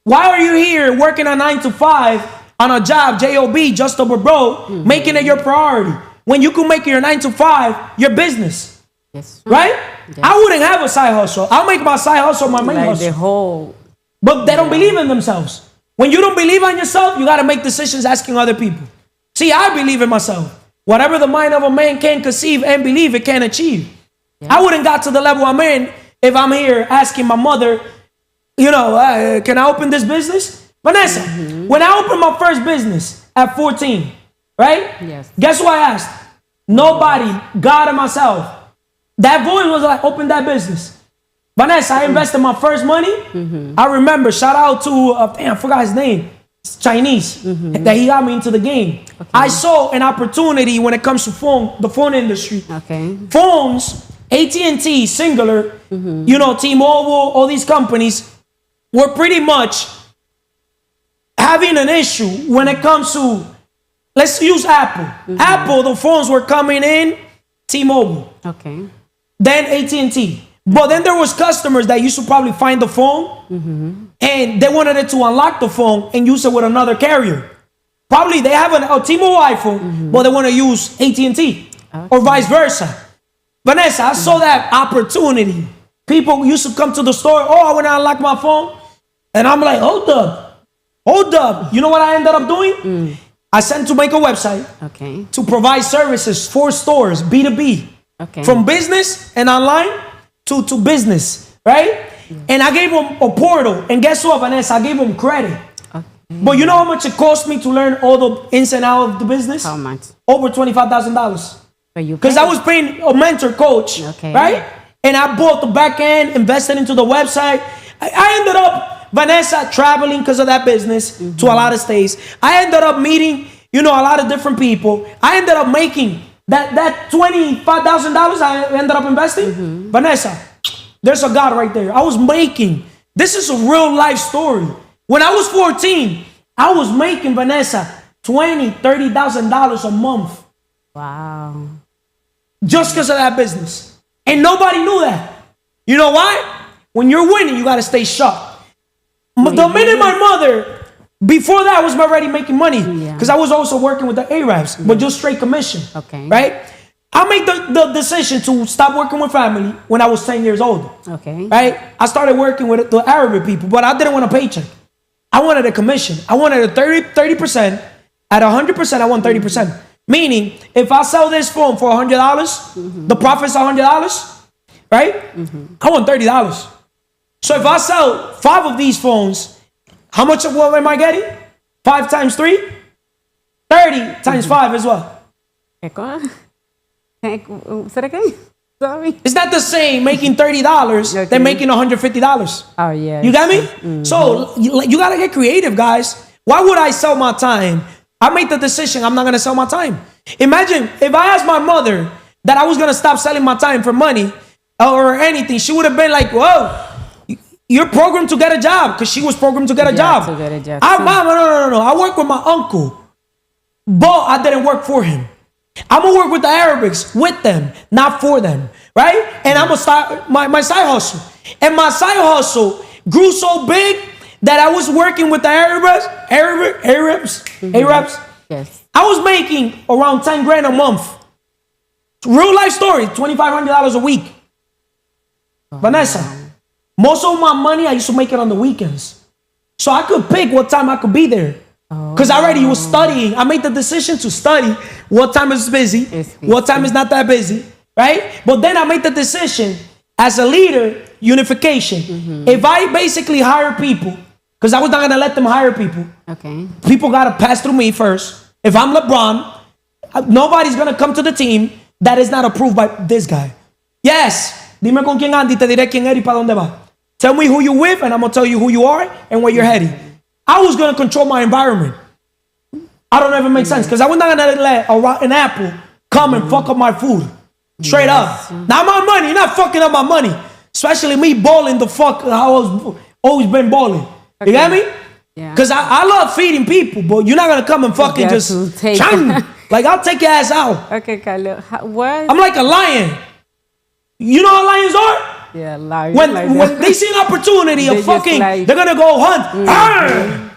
why are you here working a 9 to 5 on a job, job, just over broke, making it your priority when you can make your 9 to 5 your business, Yes. right? Yes. I wouldn't have a side hustle. I'll make my side hustle my main Like hustle. the whole. But they don't believe in themselves. When you don't believe in yourself, you got to make decisions asking other people. See, I believe in myself. Whatever the mind of a man can conceive and believe, it can achieve. I wouldn't got to the level I'm in if I'm here asking my mother, can I open this business? Vanessa, when I opened my first business at 14, right? Yes. Guess who I asked? Nobody, God and myself. That voice was like, open that business. Vanessa, I invested my first money. I remember, shout out to, I forgot his name. It's Chinese, that he got me into the game. Okay. I saw an opportunity when it comes to the phone industry. Okay. Phones, AT&T, Singular, T-Mobile, all these companies were pretty much having an issue when it comes to, let's use Apple. Apple, the phones were coming in, T-Mobile, Okay. then AT&T. But then there was customers that used to probably find the phone and they wanted it to unlock the phone and use it with another carrier. Probably they have a T-Mobile iPhone, but they want to use AT&T or vice versa. Vanessa, I saw that opportunity. People used to come to the store, I want to unlock my phone. And I'm like, hold up. You know what I ended up doing? I sent to make a website to provide services for stores, B2B, from business and online to business, right? And I gave them a portal. And guess what, Vanessa? I gave them credit. But you know how much it cost me to learn all the ins and outs of the business? How much? Over $25,000. Because I was paying a mentor coach, right? And I bought the back end, invested into the website. I ended up, Vanessa, traveling because of that business to a lot of states. I ended up meeting, a lot of different people. I ended up making that $25,000 I ended up investing. Vanessa, there's a God right there. I was making, this is a real life story. When I was 14, I was making, Vanessa, $20,000, $30,000 a month. Wow. Just because of that business. And nobody knew that. You know why? When you're winning, you got to stay sharp. The minute my mother, before that, I was already making money. Because I was also working with the Arabs, but just straight commission. Right? I made the decision to stop working with family when I was 10 years old. Right? I started working with the Arabic people, but I didn't want a paycheck. I wanted a commission. I wanted a 30%. At 100%, I want 30%. Meaning, if I sell this phone for $100, the profit's $100, right? I want $30. So if I sell 5 of these phones, how much of what am I getting? 5 times 3? 30 times 5 is what? Sorry. It's not the same making $30 than making $150. Oh, yeah. You got me? So you got to get creative, guys. Why would I sell my time? I made the decision I'm not going to sell my time. Imagine if I asked my mother that I was going to stop selling my time for money or anything, she would have been like, whoa, you're programmed to get a job, because she was programmed to get a job. To get a job. No. I work with my uncle, but I didn't work for him. I'm going to work with the Arabics with them, not for them, right? And I'm going to start my side hustle. And my side hustle grew so big that I was working with the Arabs. Yes. I was making around 10 grand a month. Real life story, $2,500 a week. Vanessa, most of my money I used to make it on the weekends. So I could pick what time I could be there. Because I already was studying. I made the decision to study what time is busy, what time is not that busy, right? But then I made the decision as a leader, unification. If I basically hire people, because I was not going to let them hire people. People got to pass through me first. If I'm LeBron, nobody's going to come to the team that is not approved by this guy. Yes. Dime con quién andas y te diré quién eres y para dónde vas. Tell me who you're with and I'm going to tell you who you are and where you're heading. I was going to control my environment. I don't ever make sense, because I was not going to let a rotten apple come and fuck up my food. Straight up. Not my money. You're not fucking up my money. Especially me balling the fuck how I've always been balling. You get me? Because I love feeding people, but you're not going to come and fucking just take like, I'll take your ass out. Okay, Carlos. I'm like a lion. You know how lions are? Yeah, lions. When they see an opportunity of fucking, they're going to go hunt.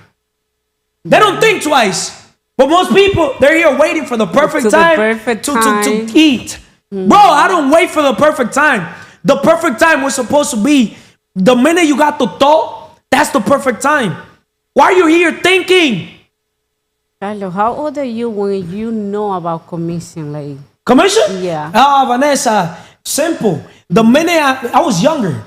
They don't think twice. But most people, they're here waiting for the perfect time to eat. Bro, I don't wait for the perfect time. The perfect time was supposed to be the minute you got the thought, that's the perfect time. Why are you here thinking? Carlos, how old are you when you know about commission? Commission? Yeah. Vanessa, simple. The minute I was younger,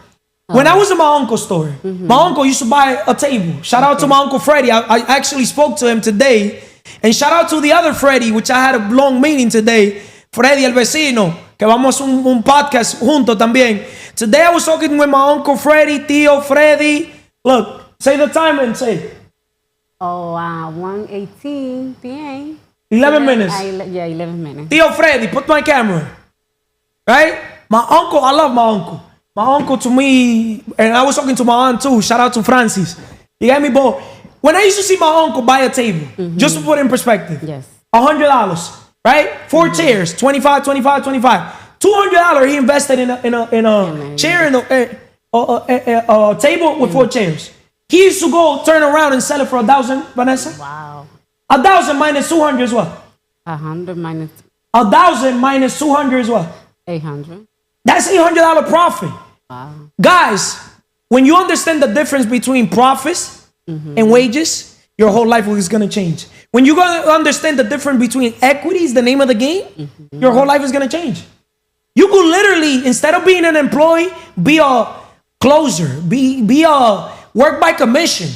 when I was in my uncle's store, my uncle used to buy a table. Shout out to my uncle Freddie. I actually spoke to him today. And shout out to the other Freddie, which I had a long meeting today. Freddie el vecino, que vamos un podcast junto también. Today I was talking with my uncle Freddie, Tío Freddy. Look, say the time and say. 1:18 p.m. 11 minutes. 11 minutes. Tío Freddy, put my camera. Right? My uncle, I love my uncle. My uncle to me, and I was talking to my aunt too. Shout out to Francis. You get me, bro? When I used to see my uncle buy a table, just to put it in perspective, $100, right? 4 chairs, 25, 25, 25. $200 he invested in a chair and a table with 4 chairs. He used to go turn around and sell it for 1,000, Vanessa. Wow. 1,000 minus 200 is what? 100 minus 1,000 minus 200 is what? 800. That's $800 profit. Wow. Guys, when you understand the difference between profits and wages, your whole life is going to change. When you understand the difference between equities, the name of the game, your whole life is going to change. You could literally, instead of being an employee, be a closer, be a work by commission.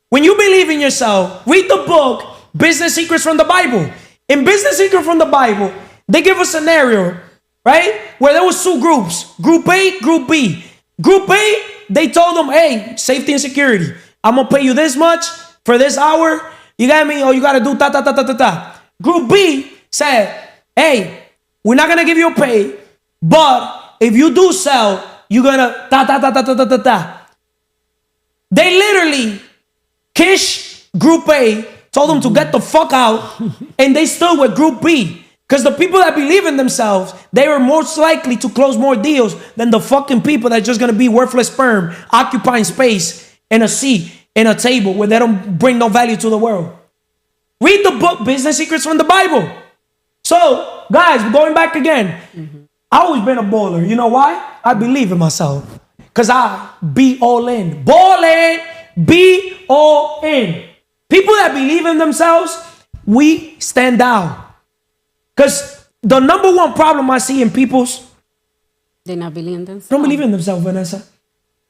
When you believe in yourself, read the book, Business Secrets from the Bible. In Business Secrets from the Bible, they give a scenario, right? Where there was 2 groups, Group A, Group B. Group A, they told them, hey, safety and security. I'm going to pay you this much for this hour. You got me? Or you got to do ta. Group B said, hey, we're not going to give you a pay, but if you do sell, you're going to ta. They literally kish Group A, told them to get the fuck out, and they stood with Group B. Because the people that believe in themselves, they are most likely to close more deals than the fucking people that are just going to be worthless sperm, occupying space in a seat, in a table where they don't bring no value to the world. Read the book, Business Secrets from the Bible. So, guys, going back again, I've always been a baller. You know why? I believe in myself. Because I be all in. Ball in, be all in. People that believe in themselves, we stand out. Because the number one problem I see in people's, They not believe in themselves. don't believe in themselves, Vanessa.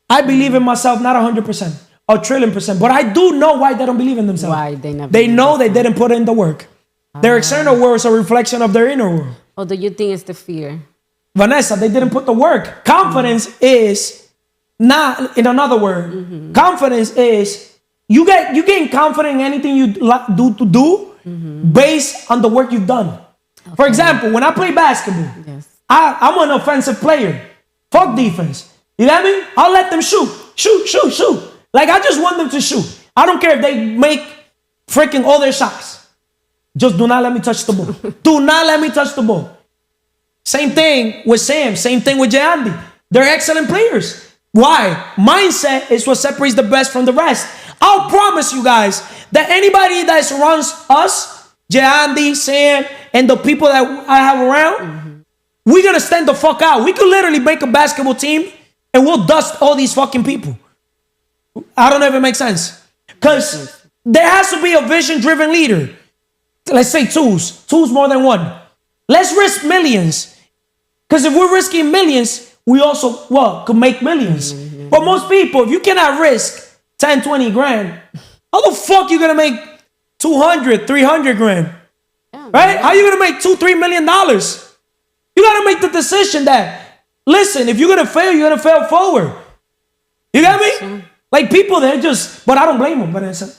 I believe in myself, not 100%, a trillion%. But I do know why they don't believe in themselves. Why they not They believe in know they didn't put in the work. Their external world is a reflection of their inner world. Or do you think it's the fear? Vanessa, they didn't put the work. Confidence is not, in another word, confidence is you gain confidence in anything you do based on the work you've done. Okay. For example, when I play basketball, I'm an offensive player. Fuck defense. You got me? I'll let them shoot. Like, I just want them to shoot. I don't care if they make freaking all their shots. Just do not let me touch the ball. Do not let me touch the ball. Same thing with Sam. Same thing with Andy. They're excellent players. Why? Mindset is what separates the best from the rest. I'll promise you guys that anybody that surrounds us, Andy, Sam, and the people that I have around, we're going to stand the fuck out. We could literally make a basketball team and we'll dust all these fucking people. I don't know if it makes sense. Because there has to be a vision-driven leader. Let's say twos more than one. Let's risk millions. Because if we're risking millions, we also, could make millions. But most people, if you cannot risk 10, 20 grand, how the fuck you going to make 200, 300 grand? Right? How you going to make $2-3 million? You got to make the decision that, listen, if you're going to fail, you're going to fail forward. You got me? Like, people, they're just, but I don't blame them, Vanessa.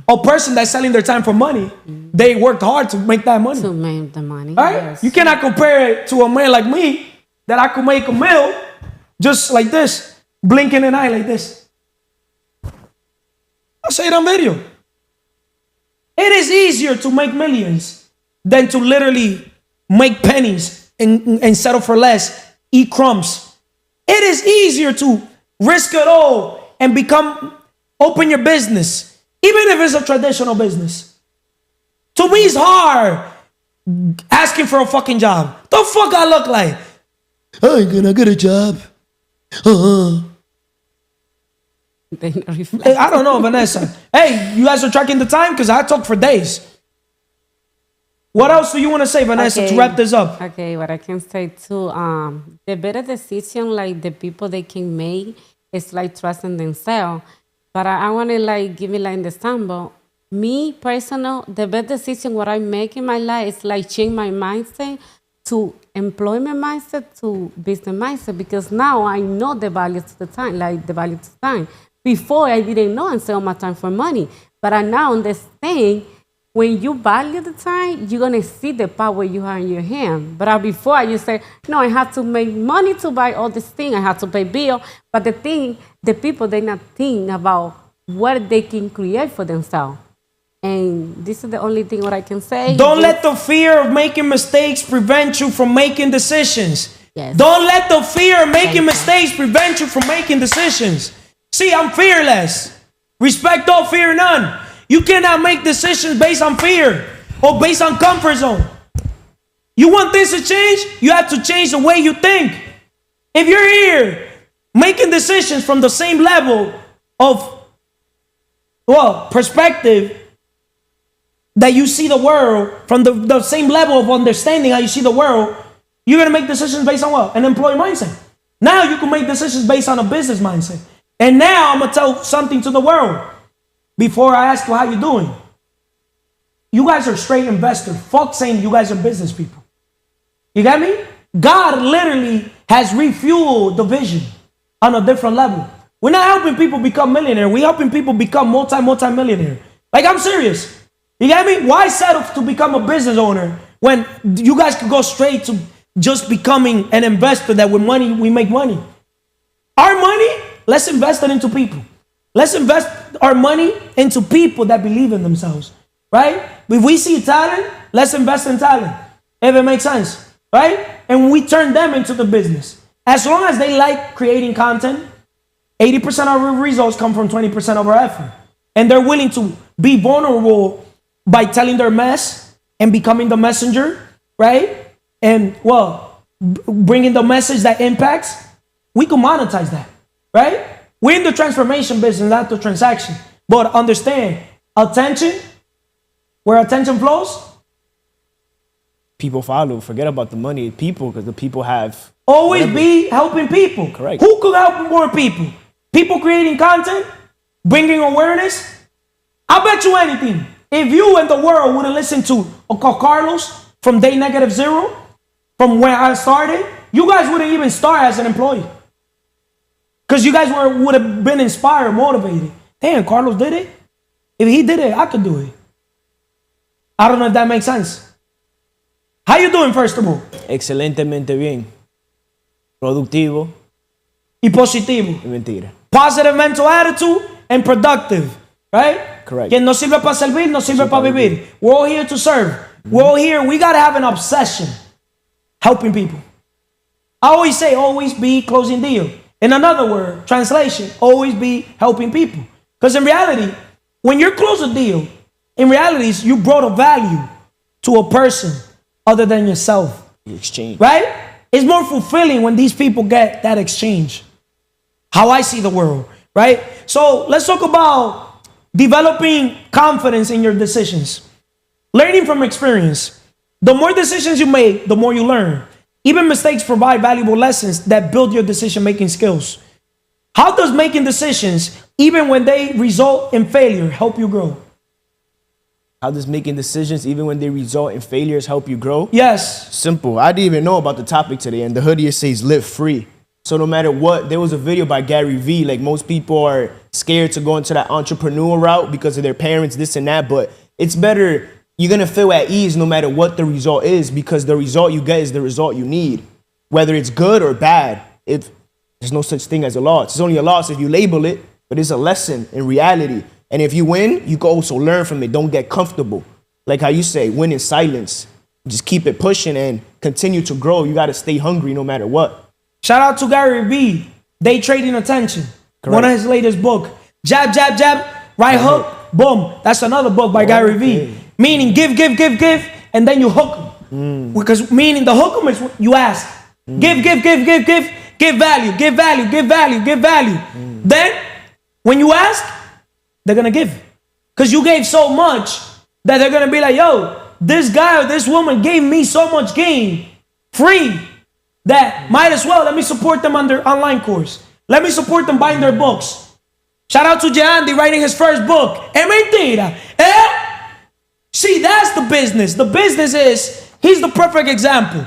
A person that's selling their time for money, they worked hard to make that money. To make the money. Right? Yes. You cannot compare it to a man like me that I could make a meal just like this, blinking an eye like this. I'll say it on video. It is easier to make millions than to literally make pennies and settle for less, eat crumbs. It is easier to risk it all and open your business, even if it's a traditional business. To me, it's hard asking for a fucking job. The fuck I look like? I ain't gonna get a job. I don't know, Vanessa. Hey, you guys are tracking the time? Because I talk for days. What else do you want to say, Vanessa, to wrap this up? Okay, what I can say too, the better decision like the people they can make is like trusting themselves. But I want to like give me like the example. Me personal, the best decision what I make in my life is like change my mindset to employment mindset to business mindset, because now I know the value to the time, like the value to time. Before I didn't know and sell my time for money, but I now understand when you value the time, you're gonna see the power you have in your hand. But before you say, no, I have to make money to buy all this thing, I have to pay bill. But the people they not think about what they can create for themselves. And this is the only thing what I can say. Don't let the fear of making mistakes prevent you from making decisions. Yes. Don't let the fear of making mistakes prevent you from making decisions. See, I'm fearless. Respect all, fear none. You cannot make decisions based on fear or based on comfort zone. You want things to change? You have to change the way you think. If you're here making decisions from the same level of, perspective that you see the world, from the same level of understanding how you see the world, you're going to make decisions based on what? An employee mindset. Now you can make decisions based on a business mindset. And now I'm going to tell something to the world before I ask you how you're doing. You guys are straight investors. Fuck saying you guys are business people. You got me? God literally has refueled the vision on a different level. We're not helping people become millionaire. We're helping people become multi-millionaire. Like, I'm serious. You got me? Why settle to become a business owner when you guys could go straight to just becoming an investor that with money, we make money? Our money, let's invest it into people. Let's invest our money into people that believe in themselves, right? If we see talent, let's invest in talent, if it makes sense, right? And we turn them into the business. As long as they like creating content, 80% of our results come from 20% of our effort. And they're willing to be vulnerable by telling their mess and becoming the messenger, right? And, bringing the message that impacts, we can monetize that, right? We're in the transformation business, not the transaction. But understand, attention, where attention flows, people follow. Forget about the money. People, because the people have... Always be helping people. Correct. Who could help more people? People creating content, bringing awareness. I bet you anything. If you and the world would have listened to Carlos from day -0, from where I started, you guys wouldn't even start as an employee. Because you guys would have been inspired, motivated. Damn, Carlos did it. If he did it, I could do it. I don't know if that makes sense. How you doing, first of all? Excelentemente bien. Productivo Y positivo. y mentira. Positive mental attitude and productive, right? Correct. Quien no sirve para servir, no sirve para vivir. We're all here to serve. We're all here. We got to have an obsession helping people. I always say, always be closing deal. In another word, translation, always be helping people. Because in reality, when you close a deal, in reality, you brought a value to a person other than yourself. The exchange. Right? It's more fulfilling when these people get that exchange. How I see the world, right? So let's talk about developing confidence in your decisions. Learning from experience. The more decisions you make, the more you learn. Even mistakes provide valuable lessons that build your decision-making skills. How does making decisions, even when they result in failure, help you grow? How does making decisions, even when they result in failures, help you grow? Yes. Simple. I didn't even know about the topic today, and the hoodie says live free. So no matter what, there was a video by Gary Vee, like most people are scared to go into that entrepreneur route because of their parents, this and that, but it's better, you're gonna feel at ease no matter what the result is, because the result you get is the result you need. Whether it's good or bad, if there's no such thing as a loss. It's only a loss if you label it, but it's a lesson in reality. And if you win, you can also learn from it. Don't get comfortable. Like how you say, win in silence. Just keep it pushing and continue to grow. You gotta stay hungry no matter what. Shout out to Gary Vee, Day Trading Attention. Correct. One of his latest book. Jab, jab, jab, right hook, boom. That's another book by Gary Vee. Meaning give, and then you hook them. Because meaning the hook them is what you ask. Give value. Then, when you ask, they're gonna give. Because you gave so much that they're gonna be like, yo, this guy or this woman gave me so much gain, free, that might as well, let me support them on their online course. Let me support them buying their books. Shout out to Jandy writing his first book. Es mentira. See, that's the business. The business is, he's the perfect example.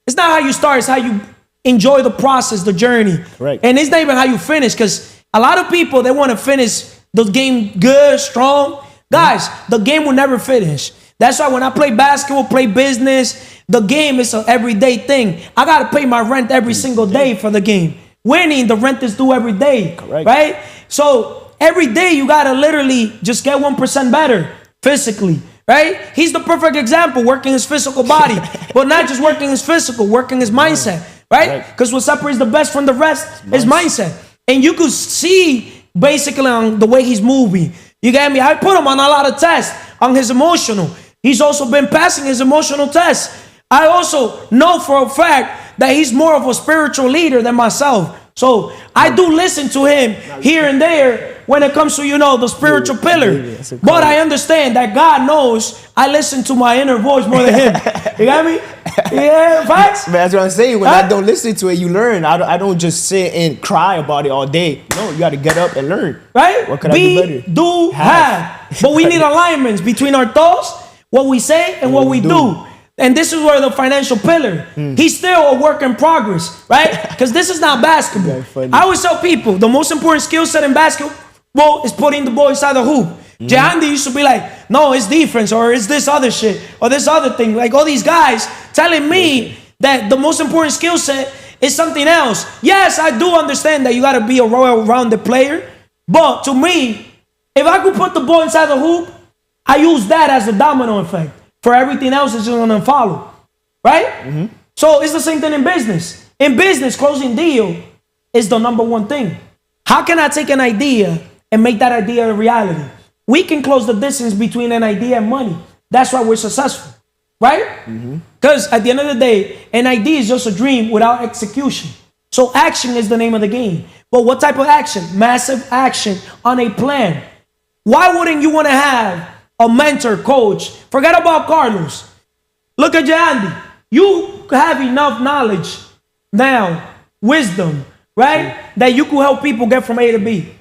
It's not how you start, it's how you enjoy the process, the journey. Right. And it's not even how you finish, because a lot of people, they want to finish the game good, strong. Guys, the game will never finish. That's why when I play basketball, play business, the game is an everyday thing. I got to pay my rent every single day for the game. Winning, the rent is due every day. Correct. Right? So every day you got to literally just get 1% better physically. Right? He's the perfect example, working his physical body. But not just working his physical, working his mindset. right? Because what separates the best from the rest is mindset. And you could see basically on the way he's moving. You get me? I put him on a lot of tests on his emotional. He's also been passing his emotional tests. I also know for a fact that he's more of a spiritual leader than myself. So I do listen to him here and there when it comes to, the spiritual pillar. But I understand that God knows I listen to my inner voice more than him. You got me? Yeah, facts. Man, that's what I'm saying. When I don't listen to it, you learn. I don't just sit and cry about it all day. No, you got to get up and learn. Right? What could I do better? Do, have. But we need alignments between our thoughts, what we say, and what we do. And this is where the financial pillar, he's still a work in progress, right? Because this is not basketball. I always tell people, the most important skill set in basketball is putting the ball inside the hoop. Andy used to be like, no, it's defense, or it's this other shit, or this other thing. Like all these guys telling me that the most important skill set is something else. Yes, I do understand that you got to be a well-rounded player. But to me, if I could put the ball inside the hoop, I use that as a domino effect. For everything else, it's just going to follow. Right? So it's the same thing in business. In business, closing deal is the number one thing. How can I take an idea and make that idea a reality? We can close the distance between an idea and money. That's why we're successful. Right? Because at the end of the day, an idea is just a dream without execution. So action is the name of the game. But what type of action? Massive action on a plan. Why wouldn't you want to have a mentor, coach? Forget about Carlos. Look at Andy. You have enough knowledge now, wisdom, right? That you could help people get from A to B.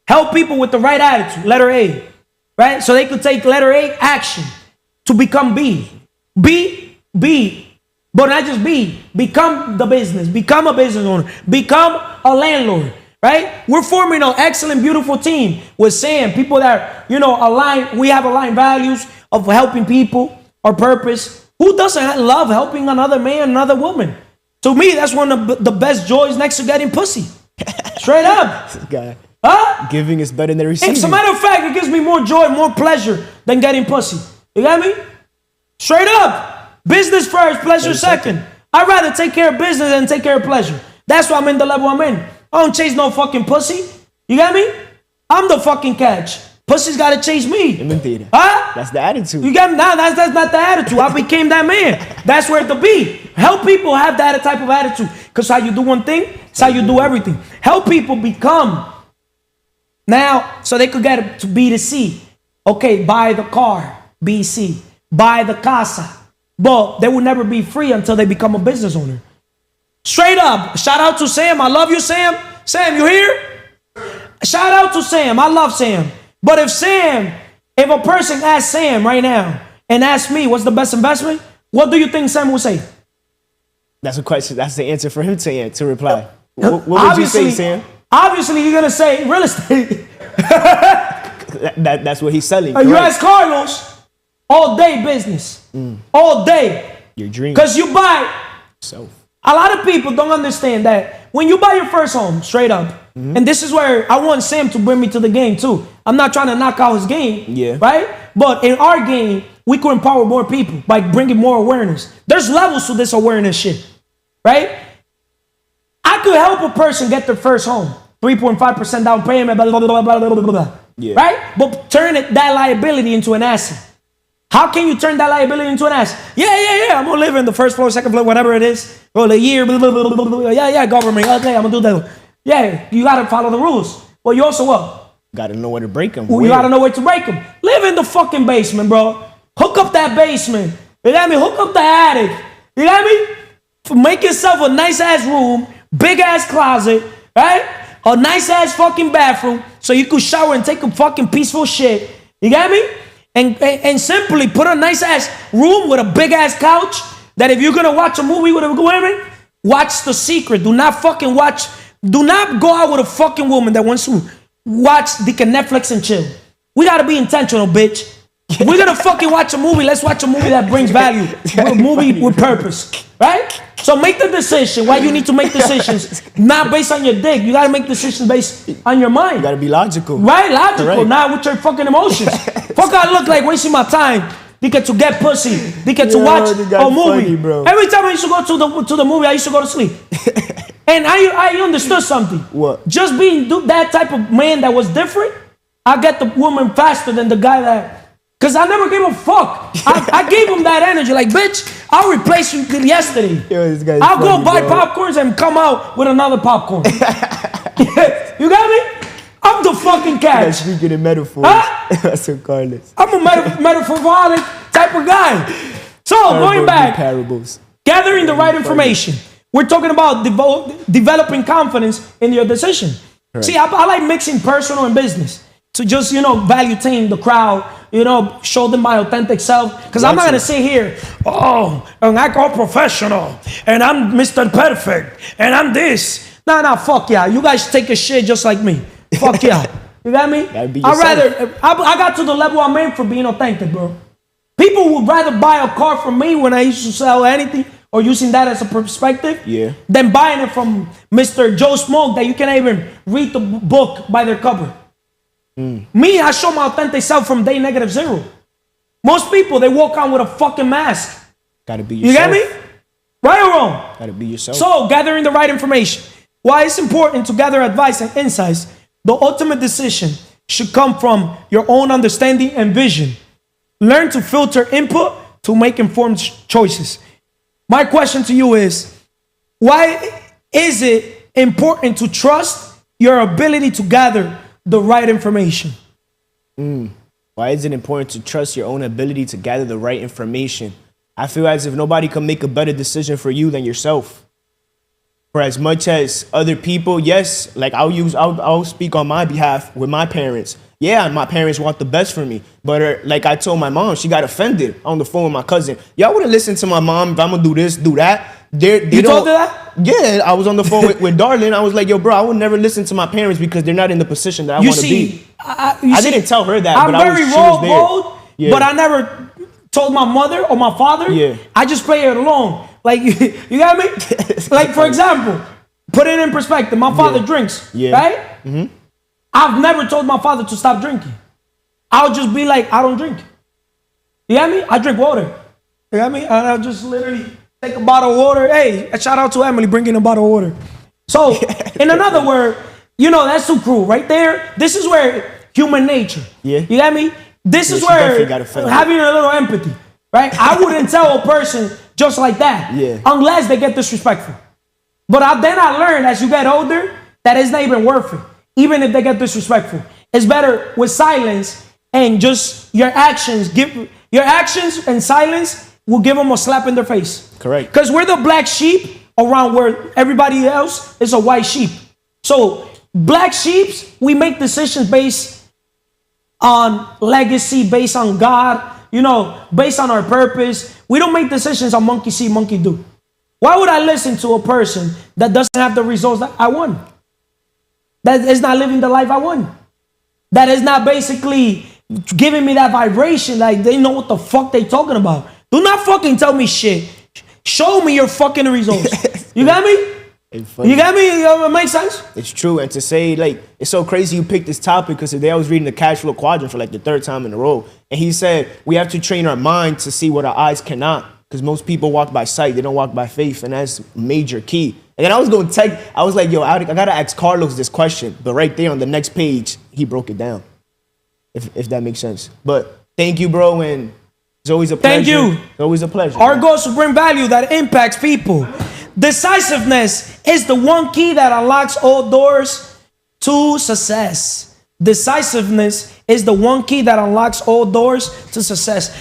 Help people with the right attitude, letter A, right? So they could take letter A, action, to become B. B, but not just B. Become the business. Become a business owner. Become a landlord. Right? We're forming an excellent, beautiful team with Sam. People that, align. We have aligned values of helping people, our purpose. Who doesn't love helping another man, another woman? To me, that's one of the best joys next to getting pussy. Straight up. This guy. Huh? Giving is better than receiving. As a matter of fact, it gives me more joy, more pleasure than getting pussy. You got me? Straight up. Business first, pleasure second. I'd rather take care of business than take care of pleasure. That's why I'm in the level I'm in. I don't chase no fucking pussy. You got me? I'm the fucking catch. Pussy's gotta chase me. Mentira. Huh? That's the attitude. You got me? Nah, that's not the attitude. I became that man. That's where it to be. Help people have that type of attitude. Because how you do one thing, it's how you do everything. Help people become. Now, so they could get to B to C. Okay, buy the car, B, C. Buy the casa. But they will never be free until they become a business owner. Straight up. Shout out to Sam. I love you, Sam. Sam, you here? Shout out to Sam. I love Sam. But if a person asks Sam right now and asks me what's the best investment, what do you think Sam will say? That's a question. That's the answer for him to reply. What would you say, Sam? Obviously, you're going to say real estate. That's what he's selling. You ask Carlos, all day business. All day. Your dream. Because you buy. So. A lot of people don't understand that when you buy your first home, straight up, and this is where I want Sam to bring me to the game too. I'm not trying to knock out his game, right? But in our game, we could empower more people by bringing more awareness. There's levels to this awareness shit, right? I could help a person get their first home, 3.5% down payment, blah, blah, blah, blah, blah, blah, blah, right? But turn that liability into an asset. How can you turn that liability into an asset? Yeah. I'm gonna live in the first floor, second floor, whatever it is. Well, a year, blah, blah, blah, blah, blah. Yeah, government. Okay, I'm gonna do that. Yeah, you gotta follow the rules. But you also what? Gotta know where to break them. You gotta know where to break them. Live in the fucking basement, bro. Hook up that basement. You got me? Hook up the attic. You got me? Make yourself a nice ass room, big ass closet, right? A nice ass fucking bathroom, so you could shower and take a fucking peaceful shit. You got me? And simply put a nice ass room with a big ass couch that if you're gonna watch a movie with a woman, watch The Secret. Do not go out with a fucking woman that wants to watch the Netflix and chill. We gotta be intentional, bitch. If we're gonna fucking watch a movie, let's watch a movie that brings value. A movie with purpose, right? So make the decision. Why you need to make decisions not based on your dick. You gotta make decisions based on your mind. You gotta be logical. Right? Logical, not with your fucking emotions. Fuck I look like wasting my time to get pussy, to watch this guy a movie. funny, bro. Every time I used to go to the movie, I used to go to sleep. And I understood something. What? Just being that type of man that was different, I get the woman faster than the guy that. Because I never gave a fuck. I gave him that energy. Like, bitch, I'll replace you yesterday. Yo, this guy's I'll funny, go buy bro. popcorns and come out with another popcorn. You got me? I'm the fucking Yeah, catch. speaking in metaphors. Huh? That's so Carlos. I'm a metaphoric type of guy. So, going back, Parables. gathering the right information. We're talking about developing confidence in your decision. Right. See, I like mixing personal and business to just, value tame the crowd, show them my authentic self. Because I'm not going to sit here, and I go professional, and I'm Mr. Perfect, and I'm this. Nah, fuck yeah. You guys take a shit just like me. Fuck yeah. You got me? Gotta be I got to the level I'm in for being authentic, bro. People would rather buy a car from me when I used to sell anything or using that as a perspective than buying it from Mr. Joe Smoke that you can't even read the book by their cover. Me, I show my authentic self from day -0. Most people, they walk on with a fucking mask. Gotta be You yourself. get me? Right or wrong? Gotta be yourself. So, gathering the right information. Why it's important to gather advice and insights, the ultimate decision should come from your own understanding and vision. Learn to filter input to make informed choices. My question to you is, why is it important to trust your ability to gather the right information? Why is it important to trust your own ability to gather the right information? I feel as if nobody can make a better decision for you than yourself. For as much as other people, yes, like I'll speak on my behalf with my parents. Yeah, my parents want the best for me. But like I told my mom, she got offended on the phone with my cousin. Y'all wouldn't listen to my mom if I'm gonna do this, do that. You told her that? Yeah, I was on the phone with Darlene. I was like, yo, bro, I would never listen to my parents because they're not in the position that I want to be. I didn't tell her that, I'm but very she was there. bold, but I never told my mother or my father. Yeah. I just play it alone. Like, you got me? Like, for example, put it in perspective. My father drinks, right? Mm-hmm. I've never told my father to stop drinking. I'll just be like, I don't drink. You got me? I drink water. You got me? And I'll just literally take a bottle of water. Hey, a shout out to Emily bringing a bottle of water. So, in another word, that's too cruel. Right there, this is where human nature. Yeah. You got me? This is she where definitely got offended. having a little empathy, right? I wouldn't tell a person just like that unless they get disrespectful. But then I learned as you get older that it's not even worth it, even if they get disrespectful. It's better with silence and just your actions. Your actions and silence will give them a slap in their face. Correct. Because we're the black sheep around where everybody else is a white sheep. So black sheeps, we make decisions based on legacy, based on God, based on our purpose. We don't make decisions on monkey see, monkey do. Why would I listen to a person that doesn't have the results that I want? That is not living the life I want. That is not basically giving me that vibration. Like they know what the fuck they talking about. Do not fucking tell me shit. Show me your fucking results. You got me? You got me? It makes sense? It's true. And to say, like, it's so crazy you picked this topic because today I was reading the cash flow quadrant for like the 3rd time in a row. And he said, we have to train our mind to see what our eyes cannot. Because most people walk by sight, they don't walk by faith, and that's major key. And then I was going to take, I was like, yo, I got to ask Carlos this question. But right there on the next page, he broke it down, if that makes sense. But thank you, bro, and it's always a pleasure. Thank you. It's always a pleasure. Our goal is to bring value that impacts people. Decisiveness is the one key that unlocks all doors to success. Decisiveness is the one key that unlocks all doors to success.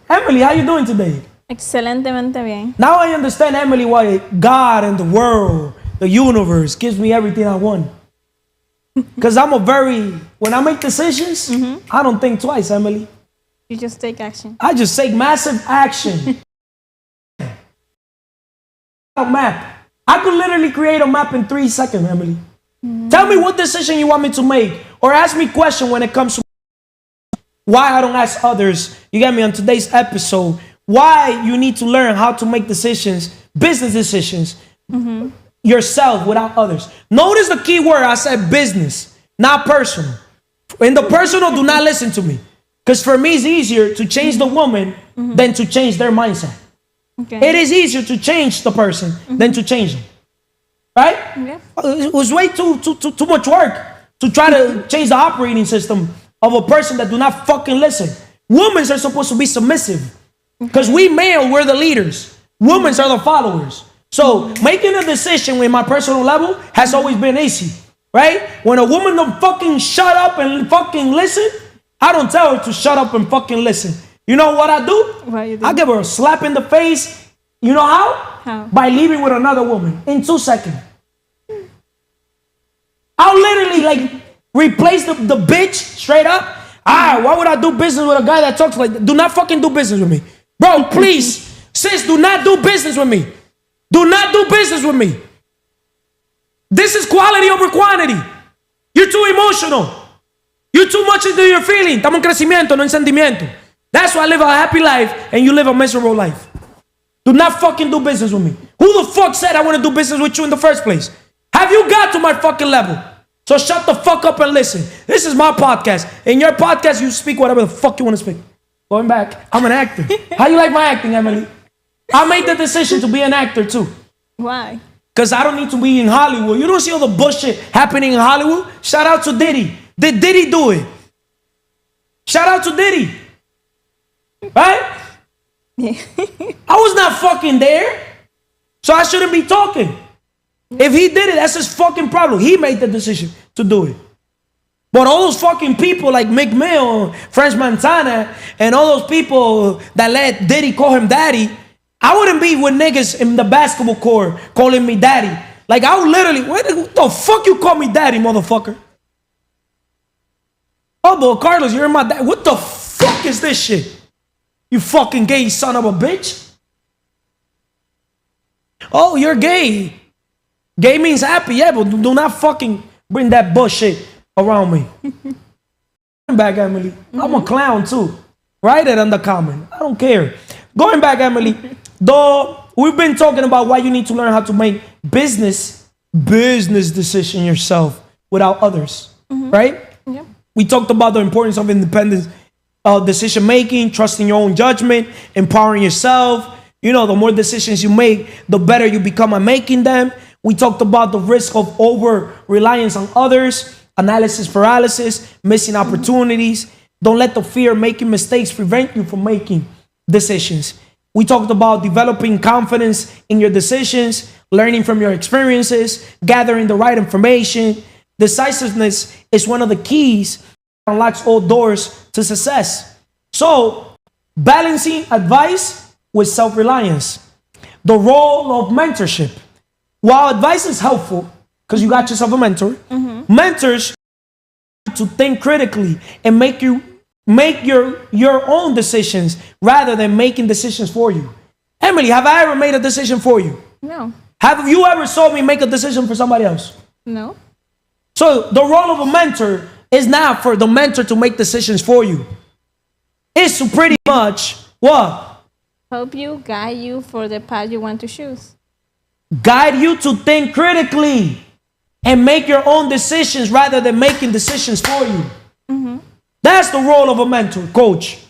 Emily, how you doing today? Excelentemente bien. Now I understand, Emily, why God and the world, the universe, gives me everything I want. Because when I make decisions, I don't think twice, Emily. You just take action. I just take massive action. A map. I could literally create a map in 3 seconds, Emily. Tell me what decision you want me to make, or ask me a question when it comes to why I don't ask others. You get me on today's episode. Why you need to learn how to make decisions, business decisions, yourself without others. Notice the key word I said: business, not personal. In the personal, do not listen to me. Because for me, it's easier to change the woman than to change their mindset. Okay. It is easier to change the person than to change them. Right? Yeah. It was way too much work to try to change the operating system of a person that do not fucking listen. Women are supposed to be submissive. Because we male, we're the leaders. Women are the followers. So making a decision in my personal level has always been easy. Right? When a woman don't fucking shut up and fucking listen, I don't tell her to shut up and fucking listen. You know what I do? What you do? I give her a slap in the face. You know how? How? By leaving with another woman in 2 seconds. I'll literally like replace the bitch straight up. Why would I do business with a guy that talks like that? Do not fucking do business with me. Bro, please. Sis, do not do business with me. Do not do business with me. This is quality over quantity. You're too emotional. You're too much into your feeling. Estamos en crecimiento, no en sentimiento. That's why I live a happy life and you live a miserable life. Do not fucking do business with me. Who the fuck said I want to do business with you in the first place? Have you got to my fucking level? So shut the fuck up and listen. This is my podcast. In your podcast, you speak whatever the fuck you want to speak. Going back, I'm an actor. How you like my acting, Emily? I made the decision to be an actor too. Why? Because I don't need to be in Hollywood. You don't see all the bullshit happening in Hollywood? Shout out to Diddy. Did Diddy do it? Shout out to Diddy. Right? Yeah. I was not fucking there. So I shouldn't be talking. If he did it, that's his fucking problem. He made the decision to do it. But all those fucking people like Mick Mill, French Montana, and all those people that let Diddy call him daddy, I wouldn't be with niggas in the basketball court calling me daddy. Like I would literally, what the fuck you call me daddy, motherfucker? Oh, boy, Carlos, you're my dad. What the fuck is this shit? You fucking gay son of a bitch. Oh, you're gay. Gay means happy, yeah, but do not fucking bring that bullshit around me. Back, Emily. I'm a clown too. Write it on the comment. I don't care. Going back, Emily. Though we've been talking about why you need to learn how to make business decision yourself without others, right? Yep. We talked about the importance of independent decision making, trusting your own judgment, empowering yourself. You know, the more decisions you make, the better you become at making them. We talked about the risk of over-reliance on others, analysis paralysis, missing opportunities. Don't let the fear of making mistakes prevent you from making decisions. We talked about developing confidence in your decisions, learning from your experiences, gathering the right information. Decisiveness is one of the keys that unlocks all doors to success. So, balancing advice with self-reliance. The role of mentorship. While advice is helpful, because you got yourself a mentor, mentors to think critically and make your own decisions rather than making decisions for you. Emily, have I ever made a decision for you? No. Have you ever saw me make a decision for somebody else? No. So the role of a mentor is not for the mentor to make decisions for you. It's to pretty much what? Help you, guide you for the path you want to choose. Guide you to think critically and make your own decisions rather than making decisions for you. That's the role of a mentor, coach.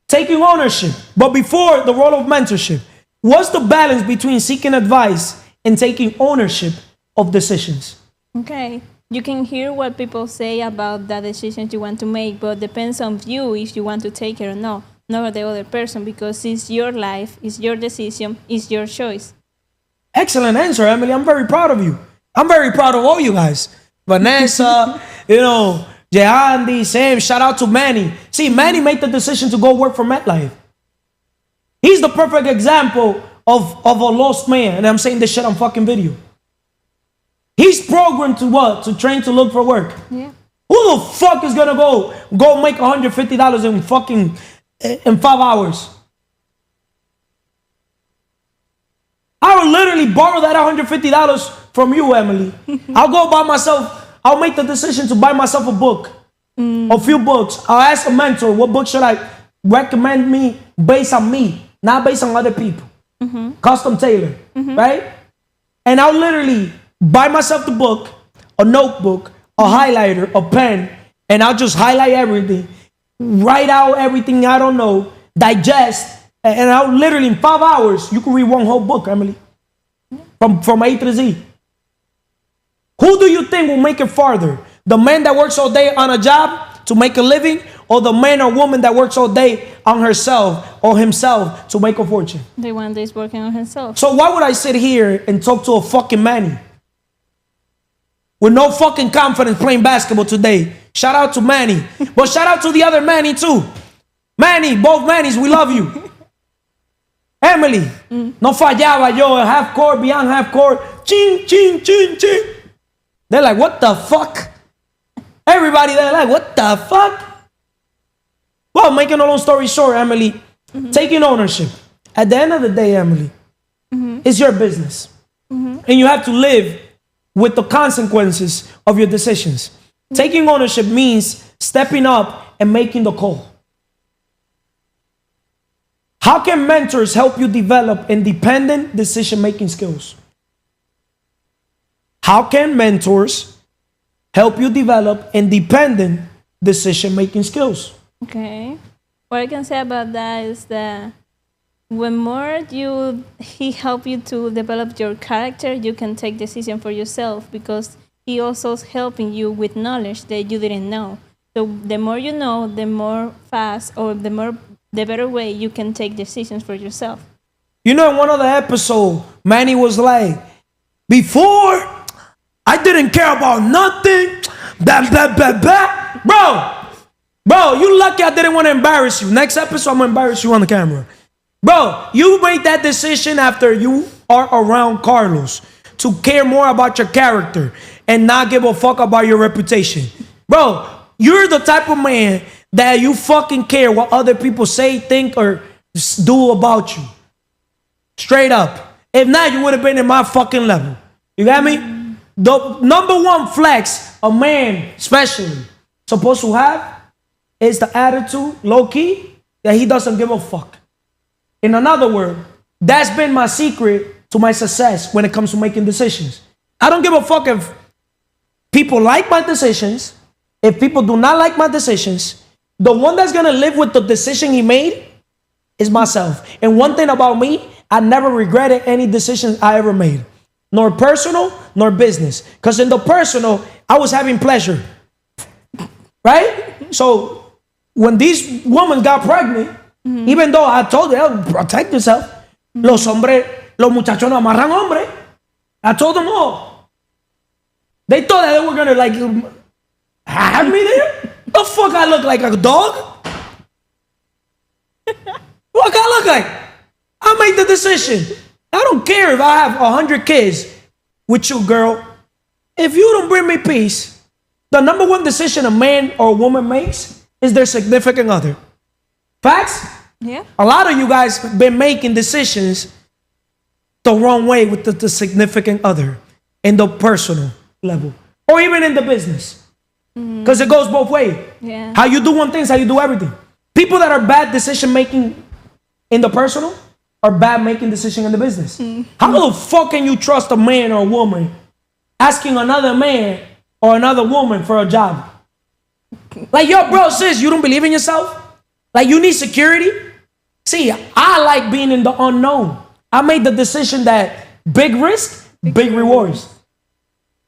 Taking ownership. But before the role of mentorship, what's the balance between seeking advice and taking ownership of decisions? Okay. You can hear what people say about the decisions you want to make, but depends on you if you want to take it or not the other person, because it's your life, it's your decision, it's your choice. Excellent answer, Emily. I'm very proud of you. I'm very proud of all you guys. Vanessa, Jehandi, Sam, shout out to Manny. See, Manny made the decision to go work for MetLife. He's the perfect example of a lost man. And I'm saying this shit on fucking video. He's programmed to what? To train to look for work. Yeah. Who the fuck is gonna go make $150 in 5 hours? I will literally borrow that $150 from you, Emily. I'll go buy myself. I'll make the decision to buy myself a book, a few books. I'll ask a mentor, what book should I recommend me based on me, not based on other people. Custom tailored, right? And I'll literally buy myself the book, a notebook, a highlighter, a pen, and I'll just highlight everything. write out everything I don't know, digest, and out literally in 5 hours, you can read one whole book, Emily. From A to Z. Who do you think will make it farther? The man that works all day on a job to make a living, or the man or woman that works all day on herself or himself to make a fortune? The one that is working on himself. So why would I sit here and talk to a fucking Manny with no fucking confidence playing basketball today? Shout out to Manny. But shout out to the other Manny too. Manny, both Mannys, we love you. Emily, no fallaba yo, half court, beyond half court. Ching, ching, ching, ching. They're like, what the fuck? Everybody, they're like, what the fuck? Well, making a long story short, Emily, taking ownership. At the end of the day, Emily, it's your business. And you have to live with the consequences of your decisions. Taking ownership means stepping up and making the call. How can mentors help you develop independent decision-making skills? How can mentors help you develop independent decision-making skills? Okay. What I can say about that is that when more he help you to develop your character, you can take decision for yourself, because he also is helping you with knowledge that you didn't know. So the more you know, the more fast, or the better way you can take decisions for yourself. You know, in one of the episodes, Manny was like, before, I didn't care about nothing. Blah, blah, blah, blah. Bro, you lucky I didn't want to embarrass you. Next episode, I'm going to embarrass you on the camera. Bro, you made that decision after you are around Carlos to care more about your character and not give a fuck about your reputation. Bro, you're the type of man that you fucking care what other people say, think, or do about you. Straight up. If not, you would have been in my fucking level. You got me? The number one flex a man, especially, supposed to have is the attitude, low-key, that he doesn't give a fuck. In another word, that's been my secret to my success when it comes to making decisions. I don't give a fuck if people like my decisions, if people do not like my decisions. The one that's gonna live with the decision he made is myself. And one thing about me, I never regretted any decisions I ever made. Nor personal, nor business. Because in the personal, I was having pleasure. Right? So, when these women got pregnant, even though I told them, protect yourself. Los muchachos no amarran hombre. I told them all. They thought that they were gonna like have me there. The fuck I look like a dog? What I look like? I made the decision. I don't care if I have 100 kids with you, girl. If you don't bring me peace, the number one decision a man or a woman makes is their significant other. Facts? Yeah. A lot of you guys been making decisions the wrong way with the significant other in the personal level or even in the business. Because it goes both ways. Yeah. How you do one thing is how you do everything. People that are bad decision making in the personal are bad making decision in the business. How the fuck can you trust a man or a woman asking another man or another woman for a job? Like, yo, bro, sis, you don't believe in yourself? Like, you need security? See, I like being in the unknown. I made the decision that big risk, big rewards.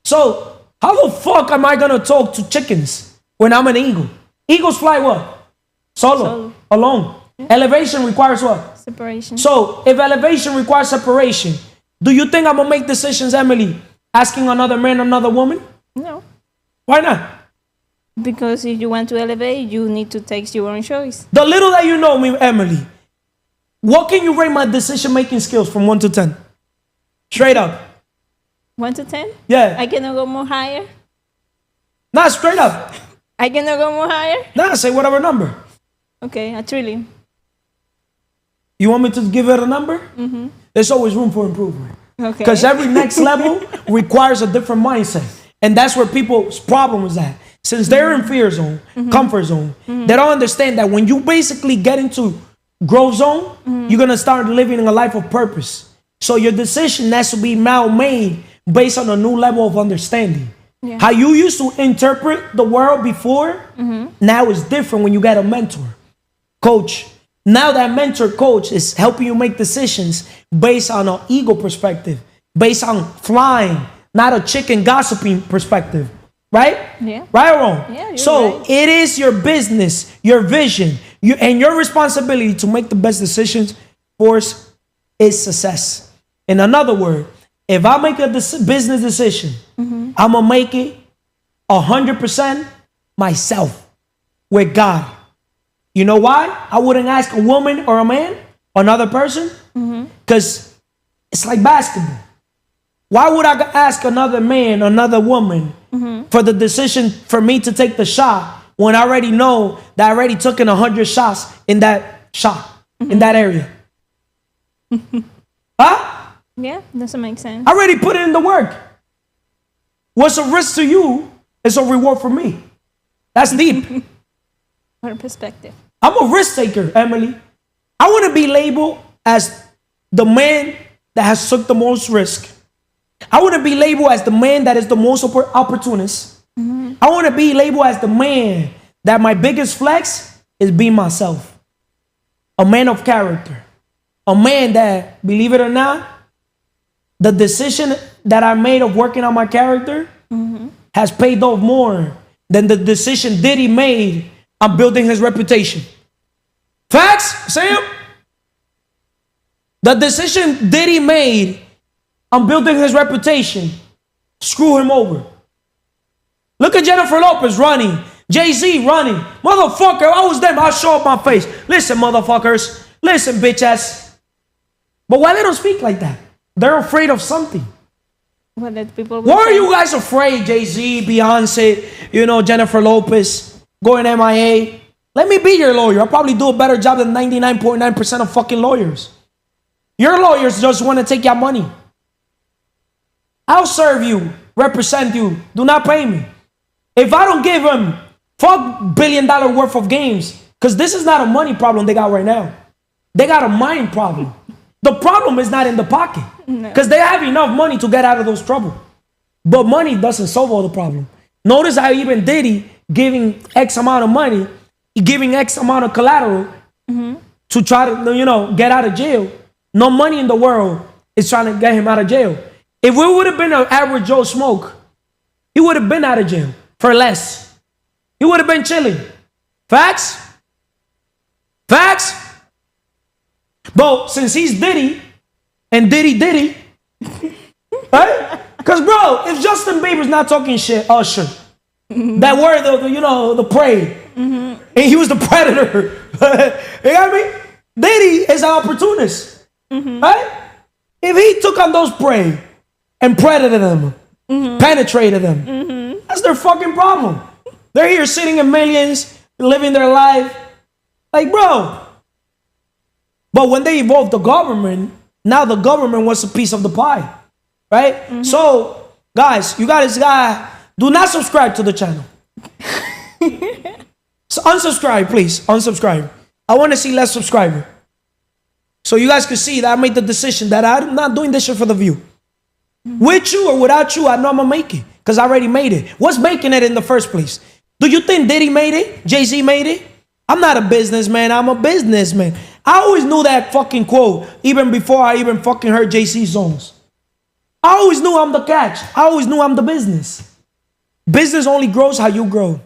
So, how the fuck am I gonna talk to chickens when I'm an eagle? Eagles fly what? Solo. Alone. Yeah. Elevation requires what? Separation. So, if elevation requires separation, do you think I'm gonna make decisions, Emily, asking another man, another woman? No. Why not? Because if you want to elevate, you need to take your own choice. The little that you know me, Emily, what can you rate my decision-making skills from 1 to 10? Straight up. 1 to 10? Yeah. I cannot go more higher. Nah, straight up. I cannot go more higher. Nah, say whatever number. Okay, a trillion. You want me to give it a number? There's always room for improvement. Okay. Because every next level requires a different mindset. And that's where people's problem is at. Since they're in fear zone, comfort zone, they don't understand that when you basically get into growth zone, you're going to start living in a life of purpose. So your decision has to be now made based on a new level of understanding. Yeah. How you used to interpret the world before, now is different when you get a mentor, coach. Now that mentor coach is helping you make decisions based on an ego perspective, based on flying, not a chicken gossiping perspective. Right? Yeah. Right or wrong? Yeah, you're so right. it is your business, your vision, and your responsibility to make the best decisions for its success. In another word, if I make a business decision, I'm going to make it 100% myself with God. You know why? I wouldn't ask a woman or a man, another person, because it's like basketball. Why would I ask another man, another woman for the decision for me to take the shot when I already know that I already took in 100 shots in that shot, in that area? Huh? Yeah, doesn't make sense. I already put it in the work. What's a risk to you is a reward for me. That's deep. Her perspective. I'm a risk taker, Emily. I want to be labeled as the man that has took the most risk. I want to be labeled as the man that is the most opportunist. I want to be labeled as the man that my biggest flex is being myself. A man of character. A man that, believe it or not, the decision that I made of working on my character has paid off more than the decision Diddy made on building his reputation. Facts, Sam? The decision Diddy made on building his reputation screw him over. Look at Jennifer Lopez running, Jay-Z running. Motherfucker, I was them. I'll show up my face. Listen, motherfuckers. Listen, bitch ass. But why they don't speak like that? They're afraid of something. What that people Why are you guys afraid? Jay-Z, Beyonce, Jennifer Lopez, going MIA. Let me be your lawyer. I'll probably do a better job than 99.9% of fucking lawyers. Your lawyers just want to take your money. I'll serve you, represent you. Do not pay me. If I don't give them $4 billion worth of games, because this is not a money problem they got right now. They got a mind problem. The problem is not in the pocket, because they have enough money to get out of those trouble. But money doesn't solve all the problem. Notice how even Diddy giving X amount of money, giving X amount of collateral to try to, get out of jail. No money in the world is trying to get him out of jail. If we would have been an average Joe Smoke, he would have been out of jail for less. He would have been chilling. Facts? Facts? But since he's Diddy, and Diddy, right? Because, bro, if Justin Bieber's not talking shit, Usher, that word, the prey, and he was the predator, you got me? Diddy is an opportunist, right? If he took on those prey and predated them, penetrated them, that's their fucking problem. They're here sitting in millions, living their life. Like, bro. But when they evolved the government, now the government wants a piece of the pie, right? So, guys, you guys do not subscribe to the channel. So unsubscribe, please. Unsubscribe. I want to see less subscriber. So you guys can see that I made the decision that I'm not doing this shit for the view. With you or without you, I know I'm going to make it. Because I already made it. What's making it in the first place? Do you think Diddy made it? Jay-Z made it? I'm not a businessman. I'm a businessman. I always knew that fucking quote. Even before I even fucking heard Jay-Z's songs. I always knew I'm the catch. I always knew I'm the business. Business only grows how you grow.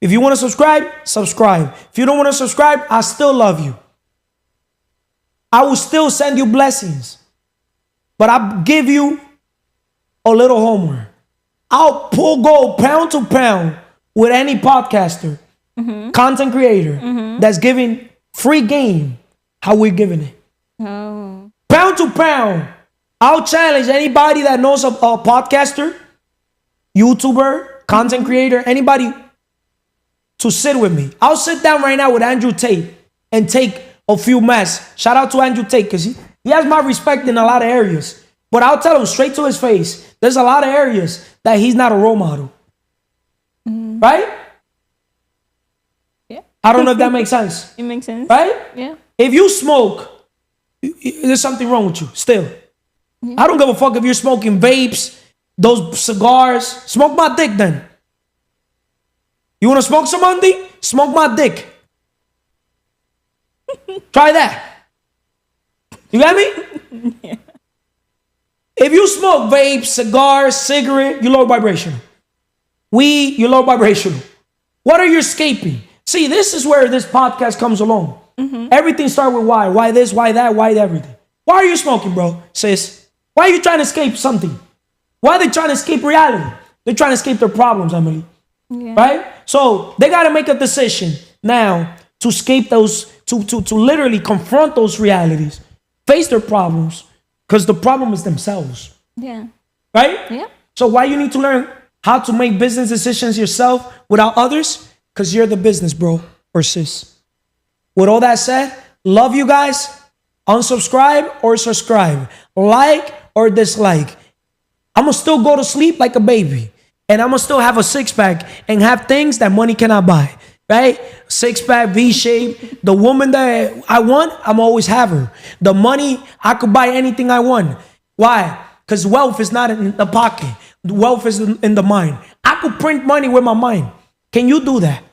If you want to subscribe, subscribe. If you don't want to subscribe, I still love you. I will still send you blessings. But I'll give you a little homework. I'll go pound to pound with any podcaster, content creator that's giving free game how we're giving it. Oh. Pound to pound. I'll challenge anybody that knows a podcaster, YouTuber, content creator, anybody to sit with me. I'll sit down right now with Andrew Tate and take a few mess. Shout out to Andrew Tate because he has my respect in a lot of areas. But I'll tell him straight to his face, there's a lot of areas that he's not a role model. Right? Yeah. I don't know if that makes sense. It makes sense. Right? Yeah. If you smoke, there's something wrong with you still. I don't give a fuck if you're smoking vapes, those cigars. Smoke my dick then. You want to smoke some, Andy? Smoke my dick. Try that. You got me? Yeah. If you smoke vape, cigars, cigarette, you low vibrational. Weed, you low vibrational. What are you escaping? See, this is where this podcast comes along. Everything starts with why. Why this, why that, why everything. Why are you smoking, bro, sis? Why are you trying to escape something? Why are they trying to escape reality? They're trying to escape their problems, Emily. Yeah. Right? So they got to make a decision now to escape those, to literally confront those realities, face their problems, because the problem is themselves. Yeah. Right? Yeah. So why you need to learn how to make business decisions yourself without others? Because you're the business, bro or sis. With all that said, love you guys. Unsubscribe or subscribe. Like or dislike. I'm going to still go to sleep like a baby. And I'm going to still have a six-pack and have things that money cannot buy. Right? Six-pack, V-shape. The woman that I want, I'm always have her. The money, I could buy anything I want. Why? Because wealth is not in the pocket. Wealth is in the mind. I could print money with my mind. Can you do that?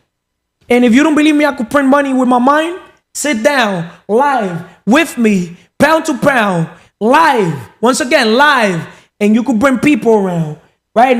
And if you don't believe me, I could print money with my mind. Sit down, live, with me, pound to pound, live. Once again, live. And you could bring people around.